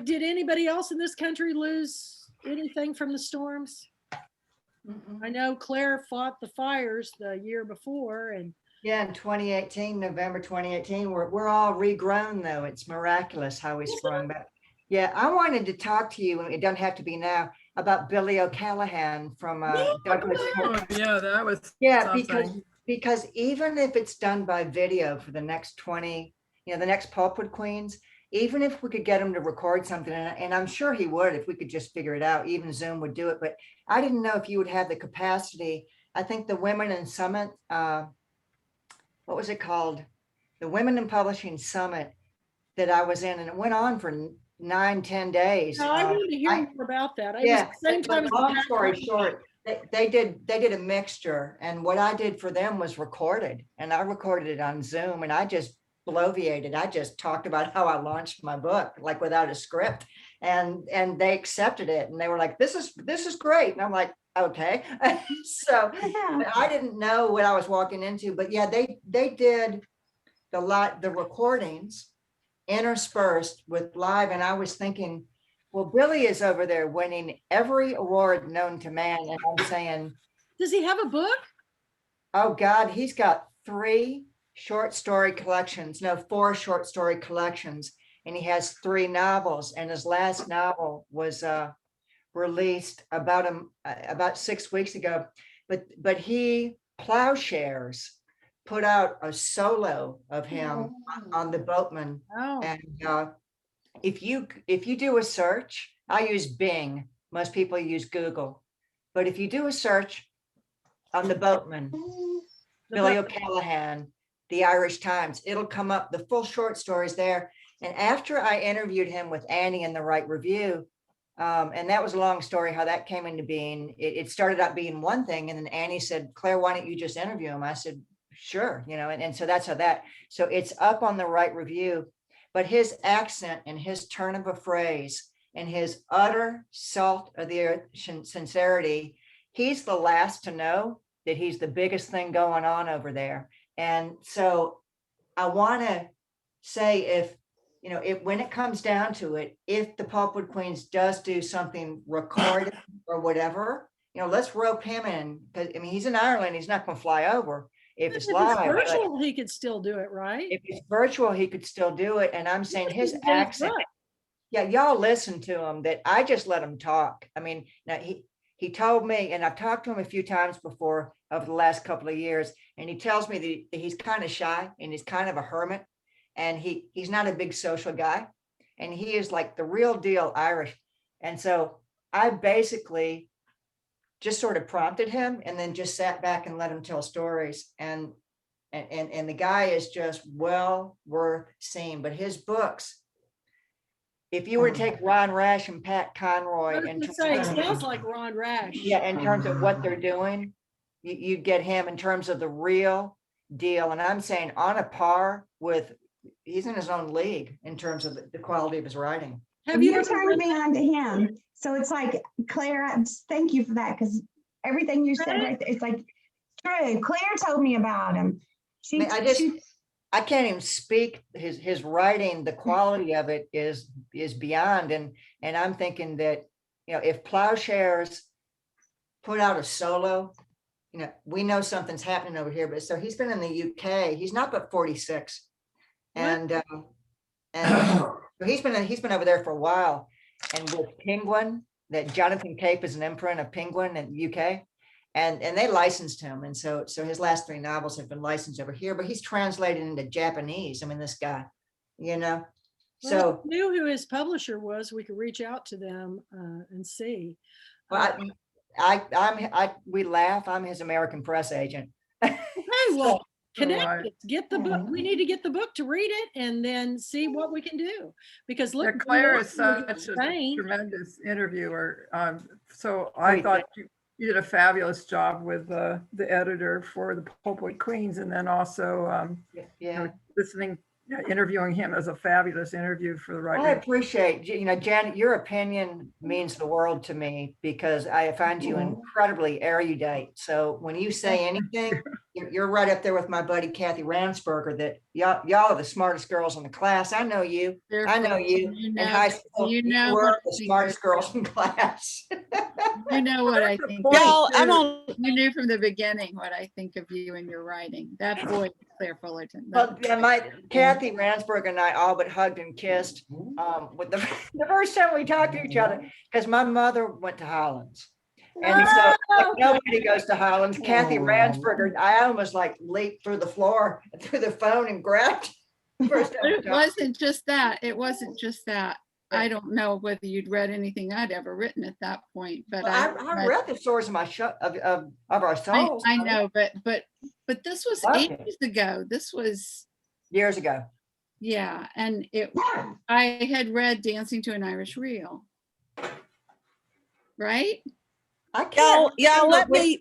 did anybody else in this country lose anything from the storms? I know Claire fought the fires the year before, and yeah, in 2018, November 2018, we're all regrown though. It's miraculous how we sprung back. Yeah, I wanted to talk to you, and it doesn't have to be now, about Billy O'Callahan from Douglas. Oh, yeah, that was because even if it's done by video for the next 20, the next Pulpwood Queens, even if we could get him to record something, and I'm sure he would if we could just figure it out, even Zoom would do it. But I didn't know if you would have the capacity. I think the Women in Summit, what was it called? The Women in Publishing Summit that I was in, and it went on for 9-10 days. No, I wanted to hear more about that. Yeah, same time. Long story short, they did a mixture, and what I did for them was recorded, and I recorded it on Zoom, and I just bloviated. I just talked about how I launched my book, like without a script, and they accepted it, and they were like, this is great. And I'm like, okay. So I didn't know what I was walking into, but yeah, they did the recordings interspersed with live. And I was thinking, well, Billy is over there winning every award known to man. And I'm saying, does he have a book? Oh God, he's got 4 short story collections, and he has 3 novels. And his last novel was released about 6 weeks ago. But he, Plowshares, put out a solo of him on the Boatman. Oh. And if you do a search, I use Bing. Most people use Google. But if you do a search on the Boatman, Billy O'Callahan, the Irish Times, it'll come up, the full short stories there. And after I interviewed him with Annie in the Right Review, And that was a long story how that came into being. It started out being one thing, and then Annie said, Claire, why don't you just interview him? I said, sure, and so that's how so it's up on the right review. But his accent and his turn of a phrase and his utter salt of the earth sincerity, he's the last to know that he's the biggest thing going on over there. And so I want to say, if when it comes down to it, if the Pulpwood Queens does do something recorded or whatever, let's rope him in, because he's in Ireland, he's not going to fly over. If it's live, virtual, he could still do it, right? If it's virtual, he could still do it. And I'm saying his accent, yeah, y'all listen to him, that I just let him talk. Now he told me, and I've talked to him a few times before over the last couple of years, and he tells me that he's kind of shy and he's kind of a hermit, and he's not a big social guy, and he is like the real deal Irish. And so I basically just sort of prompted him and then just sat back and let him tell stories. And the guy is just well worth seeing. But his books, if you were to take Ron Rash and Pat Conroy, and it sounds like Ron Rash. Yeah, in terms of what they're doing, you get him in terms of the real deal. And I'm saying on a par with, he's in his own league in terms of the quality of his writing. Have you turned me on to him? So it's like, Claire, thank you for that, because everything you said right there, it's like true. Claire told me about him. I can't even speak his writing. The quality of it is beyond. And I'm thinking that, if Plowshares put out a solo, we know something's happening over here. But so he's been in the UK. He's not but 46, and he's been over there for a while. And with Penguin, that Jonathan Cape is an imprint of Penguin in the UK, and they licensed him. And so his last 3 novels have been licensed over here, but he's translated into Japanese. this guy, Well, so if we knew who his publisher was, we could reach out to them and see. Well, we laugh. I'm his American press agent. Okay, well, connect it. Get the book. We need to get the book to read it and then see what we can do. Because look, Claire is such a tremendous interviewer. So I thought you did a fabulous job with the editor for the Pulpwood Queens, and then also interviewing him as a fabulous interview for the right. I appreciate, Janet, your opinion means the world to me, because I find you incredibly erudite. So when you say anything, you're right up there with my buddy Kathy Ransberger, that y'all are the smartest girls in the class. I know you. I know you. In high school, you were the smartest girls in class. You know what I think. You knew from the beginning what I think of you and your writing. That boy, Claire Fullerton. Well, yeah, Kathy Ransberg and I all but hugged and kissed with the first time we talked to each other, because my mother went to Holland's. And so nobody goes to Holland's. Kathy Ransberger, I almost leaped through the floor, through the phone, and grabbed. It wasn't just that. I don't know whether you'd read anything I'd ever written at that point, but I read The Swords of Our Souls. I know, but this was ages ago. This was years ago. Yeah, and I had read Dancing to an Irish Reel, right? Y'all, let me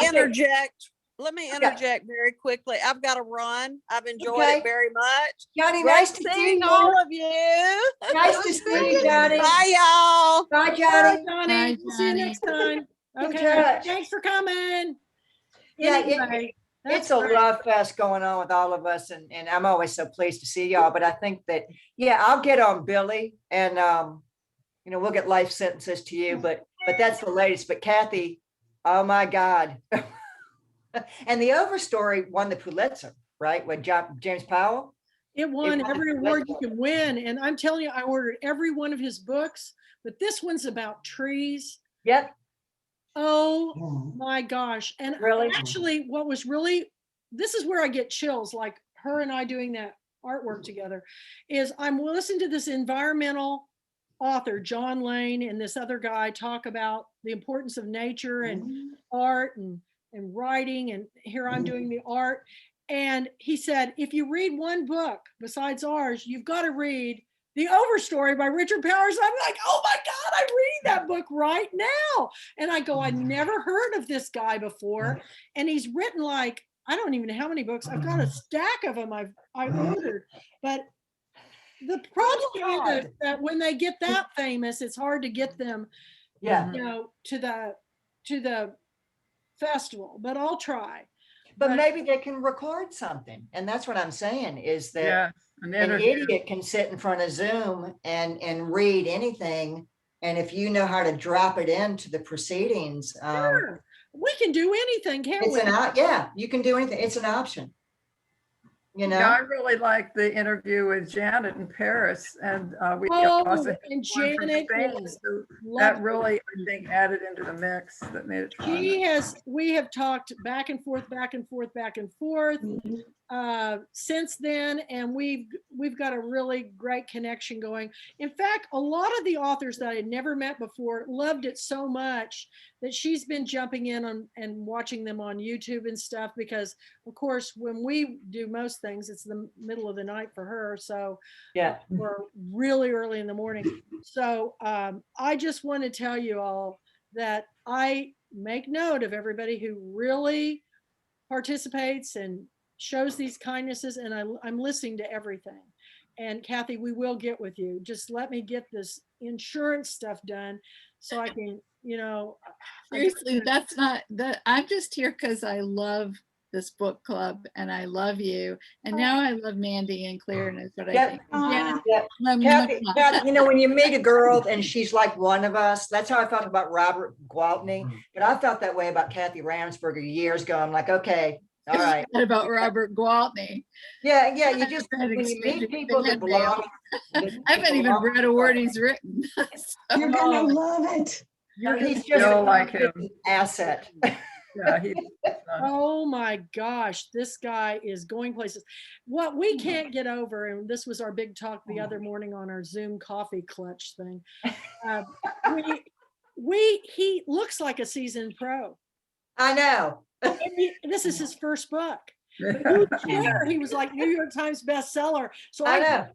interject. Let me interject very quickly. I've got to run. I've enjoyed it very much. Johnny, nice to see all of you. Nice to see you, Johnny. Bye, y'all. Bye, Johnny. Bye, Johnny. We'll see you next time. Okay. Thanks for coming. Anyway, it's a love fest going on with all of us, and I'm always so pleased to see y'all. But I think that, I'll get on Billy, and we'll get life sentences to you, but that's the latest. But Kathy, oh my God. And the Overstory won the Pulitzer, right? With James Powell. It won every award you can win. And I'm telling you, I ordered every one of his books, but this one's about trees. Yep. Oh my gosh. And actually, this is where I get chills, like her and I doing that artwork together, is I'm listening to this environmental author, John Lane, and this other guy talk about the importance of nature and art and writing, and here I'm doing the art. And he said, if you read one book besides ours, you've got to read The Overstory by Richard Powers. I'm like, oh my God, I'm book right now. And I go, I never heard of this guy before. And he's written like, I don't even know how many books. I've got a stack of them I ordered. But the problem is that when they get that famous, it's hard to get them, Yeah. you know, to the festival, but I'll try. But maybe they can record something. And that's what I'm saying is that Yeah, an an interview. idiot can sit in front of Zoom and read anything. And if you know how to drop it into the proceedings, Sure. We can do anything, can't it's we? yeah, you can do anything. It's an option. You know? Yeah, I really like the interview with Janet in Paris, and we Oh, also had and one from Janet Spain, is so that lovely. really, I think, added into the mix that made it fun. We have talked back and forth since then, and we've got a really great connection going. In fact, a lot of the authors that I had never met before loved it so much that she's been jumping in and watching them on YouTube and stuff, because of course when we do most things, it's the middle of the night for her, so Yeah. or really early in the morning. So I just want to tell you all that I make note of everybody who really participates and shows these kindnesses, and I'm listening to everything. And Kathy, we will get with you. Just let me get this insurance stuff done so I can, you know. Seriously, that's not that. I'm just here because I love this book club and I love you. And now I love Mandy and Claire knows what I think. Janet, Kathy, you know, when you meet a girl and she's like one of us, that's how I felt about Robert Gwaltney. But I felt that way about Kathy Ransberger years ago. I'm like, okay, all right. About Robert Gwaltney. Yeah, you just, when you meet people that belong. I haven't even read a word he's written. You're gonna love it. He's just like him. Asset. Yeah, oh my gosh, this guy is going places. What we can't get over, and this was our big talk the other morning on our Zoom coffee clutch thing. He looks like a seasoned pro. I know. This is his first book. He was like New York Times bestseller. So I know.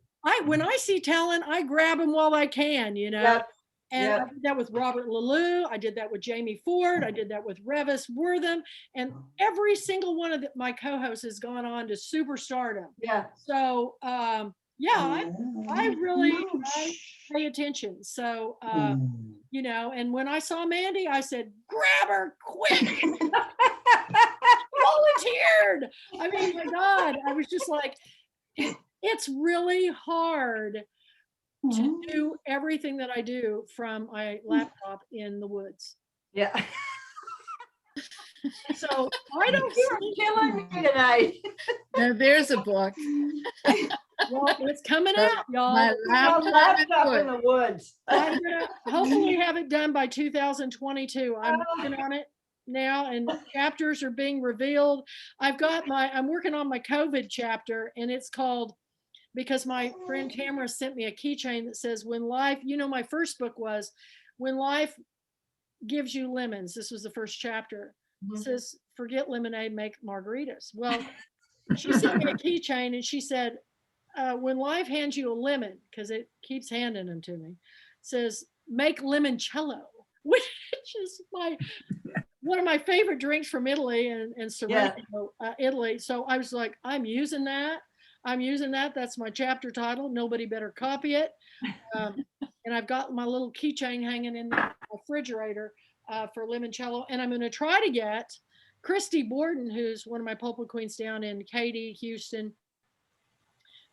When I see talent, I grab him while I can, you know. Yep. And I did that with Robert Lalou. I did that with Jamie Ford. I did that with Revis Wortham. And every single one of my co-hosts has gone on to superstardom. Yeah. So, I really pay attention. So, you know, and when I saw Mandy, I said, grab her quick. Volunteered. I mean, my God, I was just like, it's really hard to do everything that I do from my laptop in the woods. Yeah. So I don't. You're killing me tonight. No, there's a book. Well, it's coming out, y'all. My laptop in the woods. I'm gonna hopefully have it done by 2022. I'm working on it now, and chapters are being revealed. I'm working on my COVID chapter, and it's called, because my friend Tamara sent me a keychain that says, when life, you know, my first book was When Life Gives You Lemons. This was the first chapter. It says, forget lemonade, make margaritas. Well, she sent me a keychain and she said, when life hands you a lemon, because it keeps handing them to me, it says, make limoncello, which is one of my favorite drinks from Italy and Sorrento, Italy. So I was like, I'm using that. That's my chapter title. Nobody better copy it. And I've got my little keychain hanging in the refrigerator for limoncello. And I'm going to try to get Christy Borden, who's one of my Pulpwood queens down in Katy, Houston,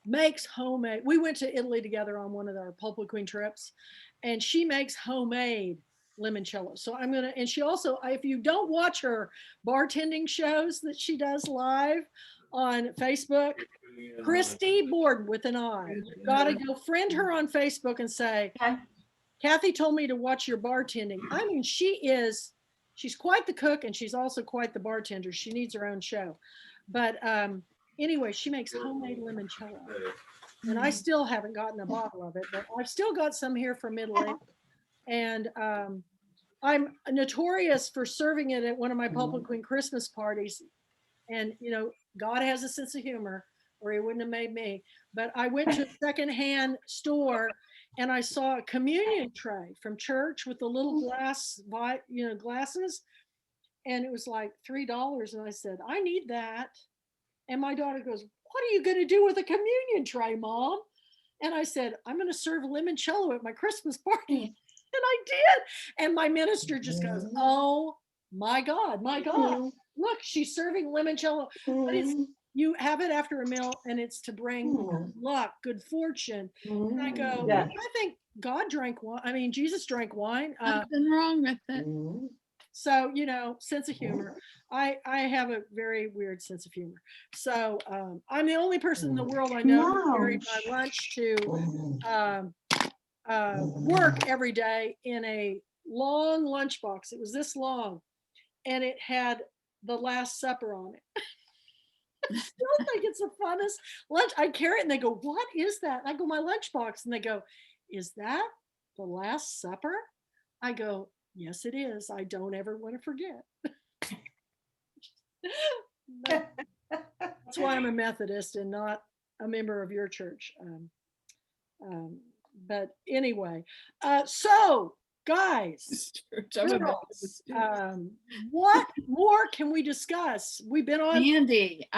makes homemade. We went to Italy together on one of our Pulpwood queen trips, and she makes homemade limoncello. So I'm going to, and she also, if you don't watch her bartending shows that she does live on Facebook, Christy Borden with an I. Gotta go friend her on Facebook and say, Kathy told me to watch your bartending. I mean, she's quite the cook, and she's also quite the bartender. She needs her own show. But anyway, she makes homemade limoncello. And I still haven't gotten a bottle of it, but I've still got some here from Italy. And I'm notorious for serving it at one of my Pulpwood Queen Christmas parties. And, you know, God has a sense of humor, or he wouldn't have made me. But I went to a secondhand store and I saw a communion tray from church with the little glasses, and it was like $3. And I said, I need that. And my daughter goes, what are you going to do with a communion tray, Mom? And I said, I'm going to serve limoncello at my Christmas party. And I did. And my minister just goes, oh my God, look, she's serving limoncello. But it's, you have it after a meal, and it's to bring good luck, good fortune. And I go, Yeah. I think God drank wine. I mean, Jesus drank wine. Nothing wrong with it. So, you know, sense of humor. I have a very weird sense of humor. So I'm the only person in the world I know who carried my lunch to work every day in a long lunchbox. It was this long, and it had the Last Supper on it. I still think it's the funnest lunch. I carry it, and they go, what is that? And I go, my lunchbox. And they go, is that the Last Supper? I go, yes, it is. I don't ever want to forget. That's why I'm a Methodist and not a member of your church. But anyway, so guys, girls, what more can we discuss? We've been on. Mandy,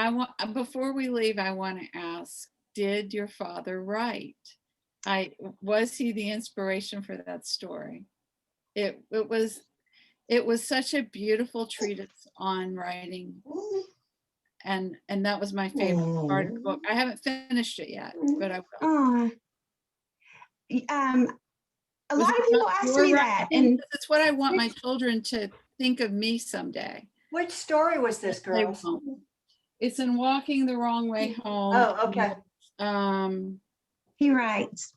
before we leave, I want to ask, did your father write? Was he the inspiration for that story? It was such a beautiful treatise on writing, and that was my favorite part of the book. I haven't finished it yet, but I will. A lot of people ask me that, and it's what I want my children to think of me someday. Which story was this, girls? It's in Walking the Wrong Way Home. Oh, okay. He writes.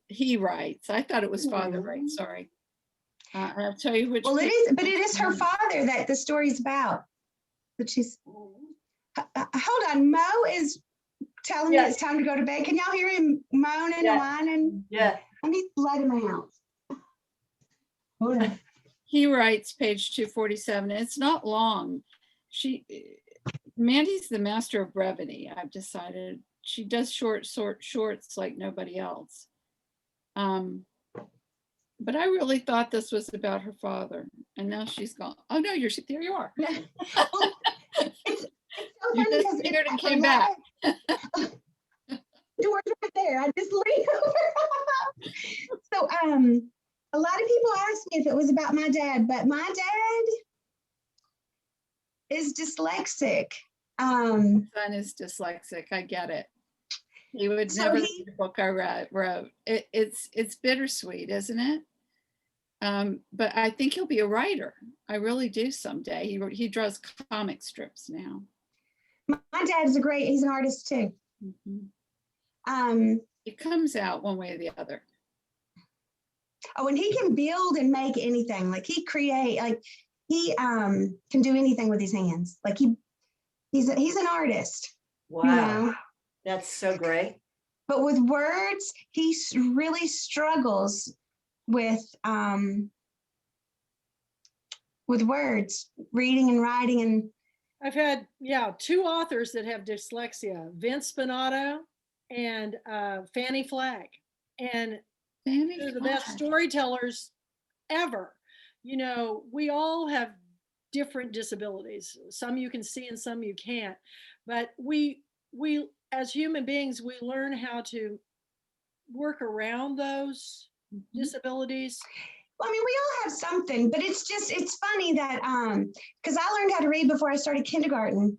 He writes. I thought it was Father writes. Sorry. I'll tell you which. Well, it is, but it is her father that the story's about. But she's. Hold on, Mo is telling me it's time to go to bed. Can y'all hear him moaning and whining? Yeah. Let me let him out. Hold on. He writes, page 247. It's not long. Mandy's the master of brevity. I've decided she does shorts like nobody else. But I really thought this was about her father, and now she's gone. Oh no, there you are. It's so You funny disappeared and came back. Door's right there. I just leaned over. So a lot of people ask me if it was about my dad, but my dad is dyslexic. Son is dyslexic. I get it. He would never read the book I wrote. It's bittersweet, isn't it? But I think he'll be a writer. I really do someday. He draws comic strips now. My dad is he's an artist too. It comes out one way or the other. Oh, and he can build and make anything. Like he can do anything with his hands. Like he's an artist. Wow. You know? That's so great. But with words, he really struggles with words, reading and writing. And I've had, two authors that have dyslexia, Vince Spinato and Fannie Flagg. And they're the best storytellers ever. You know, we all have different disabilities. Some you can see and some you can't. But we as human beings, we learn how to work around those disabilities. Well, I mean, we all have something, but it's funny that because I learned how to read before I started kindergarten.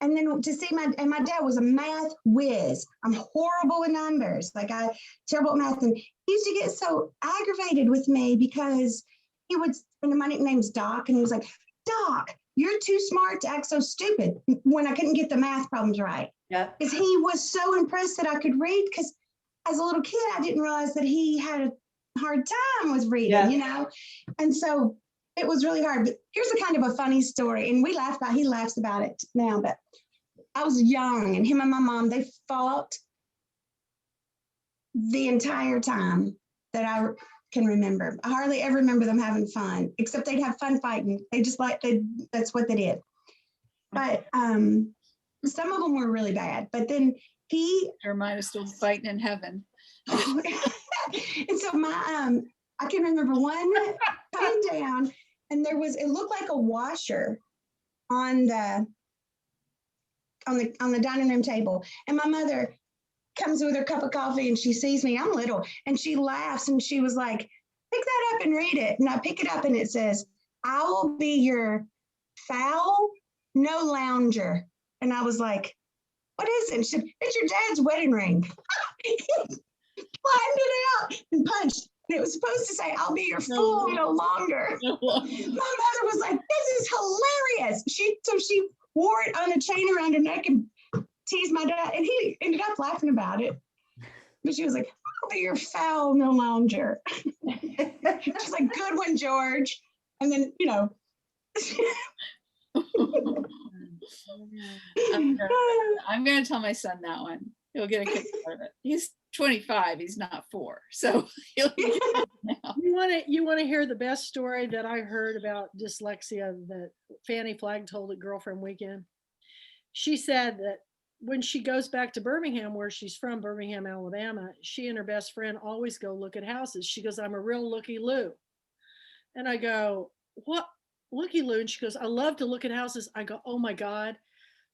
And then to see my dad was a math whiz. I'm horrible with numbers. Terrible at math. And he used to get so aggravated with me because my nickname's Doc, and he was like, Doc, you're too smart to act so stupid when I couldn't get the math problems right. Yeah. Because he was so impressed that I could read, because as a little kid, I didn't realize that he had a hard time with reading, you know? And so it was really hard. But here's a kind of a funny story, and he laughs about it now, but I was young, and him and my mom, they fought the entire time that I can remember. I hardly ever remember them having fun, except they'd have fun fighting. That's what they did. But some of them were really bad. But then Jeremiah is still fighting in heaven. And so I can remember one coming down, and it looked like a washer on the dining room table. And my mother comes with her cup of coffee and she sees me, I'm little, and she laughs and she was like, pick that up and read it. And I pick it up and it says, I will be your foul, no lounger. And I was like, what is it? And she said, it's your dad's wedding ring. Climbed it out and punched. And it was supposed to say, I'll be your fool no longer. My mother was like, this is hilarious. So she wore it on a chain around her neck and teased my dad. And he ended up laughing about it. But she was like, I'll be your foul no lounger. She's like, good one, George. And then, I'm gonna tell my son that one. He'll get a kick out of it. He's 25. He's not 4, so he'll. You want to hear the best story that I heard about dyslexia that Fanny Flagg told at Girlfriend Weekend? She said that when she goes back to Birmingham, where she's from, Birmingham, Alabama, she and her best friend always go look at houses. She goes, I'm a real looky-loo. And I go, what? Looky-loo? And she goes, I love to look at houses. I go, oh my God,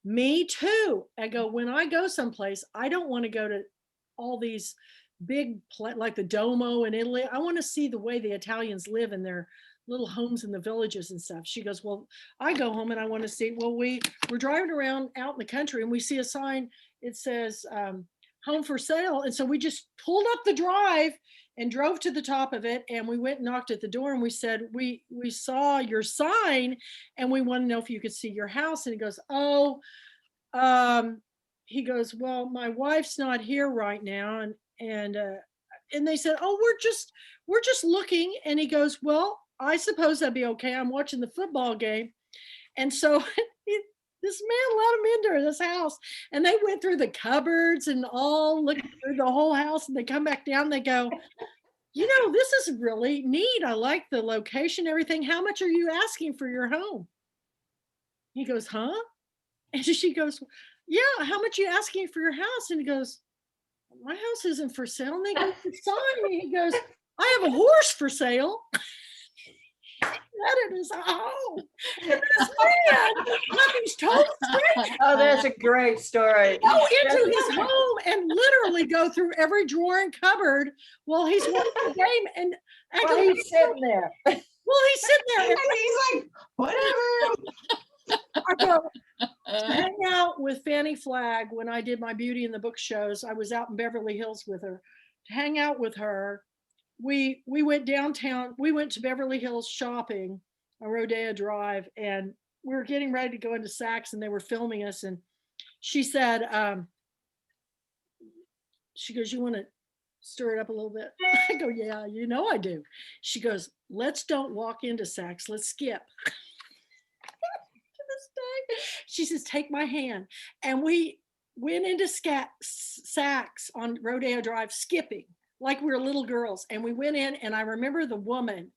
me too. I go, when I go someplace, I don't want to go to all these big, like the Duomo in Italy. I want to see the way the Italians live in their little homes in the villages and stuff. She goes, well, I go home and I want to see, well, we're driving around out in the country and we see a sign, it says home for sale. And so we just pulled up the drive and drove to the top of it. And we went and knocked at the door and we said, we saw your sign and we want to know if you could see your house. And he goes, he goes, well, my wife's not here right now. And they said, oh, we're just looking. And he goes, well, I suppose that'd be okay. I'm watching the football game. And so this man let them into this house and they went through the cupboards and all looked through the whole house, and they come back down. They go, this is really neat. I like the location, everything. How much are you asking for your home? He goes, huh? And she goes, yeah, how much are you asking for your house? And he goes, my house isn't for sale. And they go, sign me. He goes, I have a horse for sale. That is a home. This man left his toes. Oh, that's a great story. Go into his home and literally go through every drawer and cupboard while he's watching the game. And well, he's sitting there. Well, he's sitting there and he's like, whatever. I go to hang out with Fanny Flagg when I did my Beauty in the Book shows. I was out in Beverly Hills with her to hang out with her. We went downtown. We went to Beverly Hills shopping on Rodeo Drive, and we were getting ready to go into Saks, and they were filming us. And she said, she goes, you want to stir it up a little bit? I go, yeah, I do. She goes, let's don't walk into Saks. Let's skip. She says, take my hand. And we went into Saks on Rodeo Drive, skipping like we were little girls. And we went in, and I remember the woman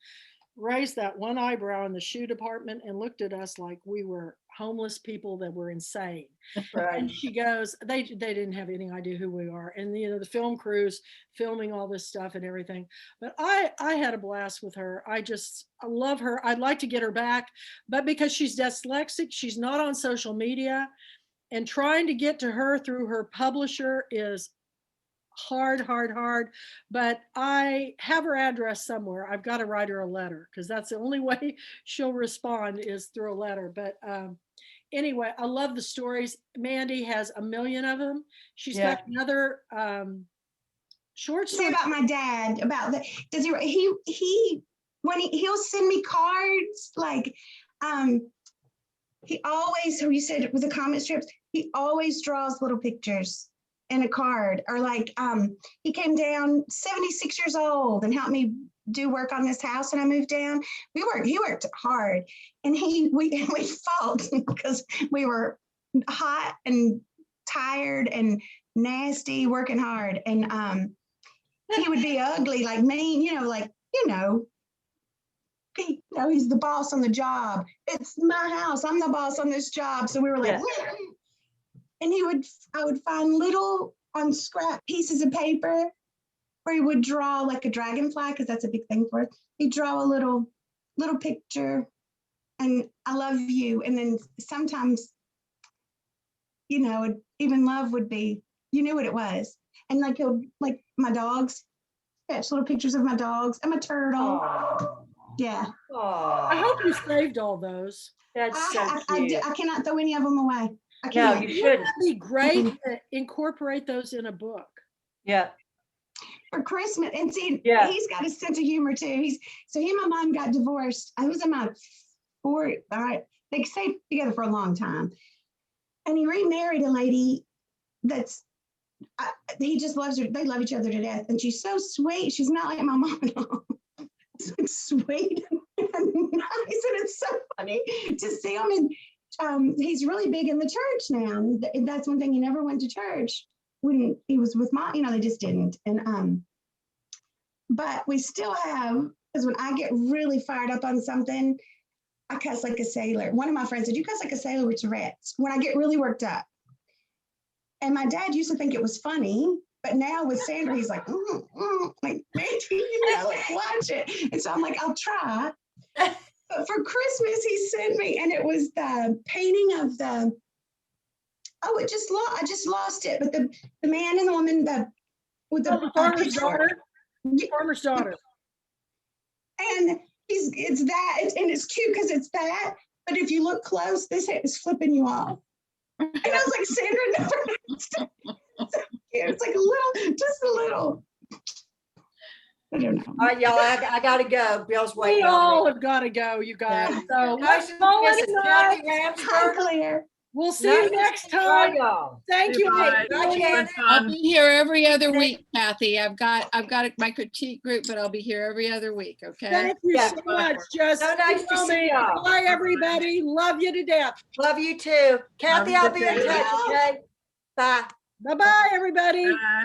raised that one eyebrow in the shoe department and looked at us like we were homeless people that were insane. Right. And she goes, they didn't have any idea who we are. And the film crews filming all this stuff and everything. But I had a blast with her. I love her. I'd like to get her back, but because she's dyslexic, she's not on social media, and trying to get to her through her publisher is hard. But I have her address somewhere. I've got to write her a letter, because that's the only way she'll respond is through a letter. But anyway, I love the stories. Mandy has a million of them. She's got another short story about my dad. About the does he when he'll send me cards, like he always, you said with the comic strips, he always draws little pictures in a card. Or like he came down 76 years old and helped me do work on this house, and I moved down. He worked hard, and we fought because we were hot and tired and nasty working hard. And he would be ugly, like mean, he's the boss on the job. It's my house. I'm the boss on this job. So we were like, and I would find little on scrap pieces of paper where he would draw like a dragonfly, because that's a big thing for us. He'd draw a little picture and I love you. And then sometimes, you know, even love would be, you knew what it was. And like he'll, like my dogs, fetch little pictures of my dogs. I'm a turtle. Aw. Yeah. Aw. I hope you saved all those. That's so I cute. cannot throw any of them away. I No, can't. you Wouldn't shouldn't. it be great to incorporate those in a book? Yeah. For Christmas. And see, Yeah. he's got a sense of humor too. So he and my mom got divorced. I was in my 40s. All right. They stayed together for a long time. And he remarried a lady that's, he just loves her. They love each other to death. And she's so sweet. She's not like my mom at all. She's like sweet and nice. And it's so funny to see him. And he's really big in the church now. And that's one thing. He never went to church when he was with mom. You know, they just didn't. And but we still have, because when I get really fired up on something, I cuss like a sailor. One of my friends said, "You cuss like a sailor with Tourette's," when I get really worked up. And my dad used to think it was funny, but now with Sandra, he's like, like, Mandy, you know, like, watch it. And so I'm like, I'll try. But for Christmas, he sent me, and it was the painting of the, I just lost it. But the man and the woman, with the farmer's daughter. Farmer's daughter. And it's cute because it's that. But if you look close, this is flipping you off. And I was like, Sandra never. So cute. It's like just a little. I don't know. All right, y'all, I gotta go. Bill's waiting. We all have got to go, you guys. Yeah. So Nice let's to call kiss it a Kathy night. Hi, Ramsberg. Claire. We'll see you next time. Y'all. Thank you. Goodbye. Amy. Good I'll fun. be here every other week, Kathy. I've got my critique group, but I'll be here every other week. Okay. Thank you Yeah. so much. Just So nice to email see me. y'all. Bye, everybody. Love you to death. Love you too. Kathy, Have a I'll good be in day. touch, okay? Bye. Bye-bye, everybody. Bye.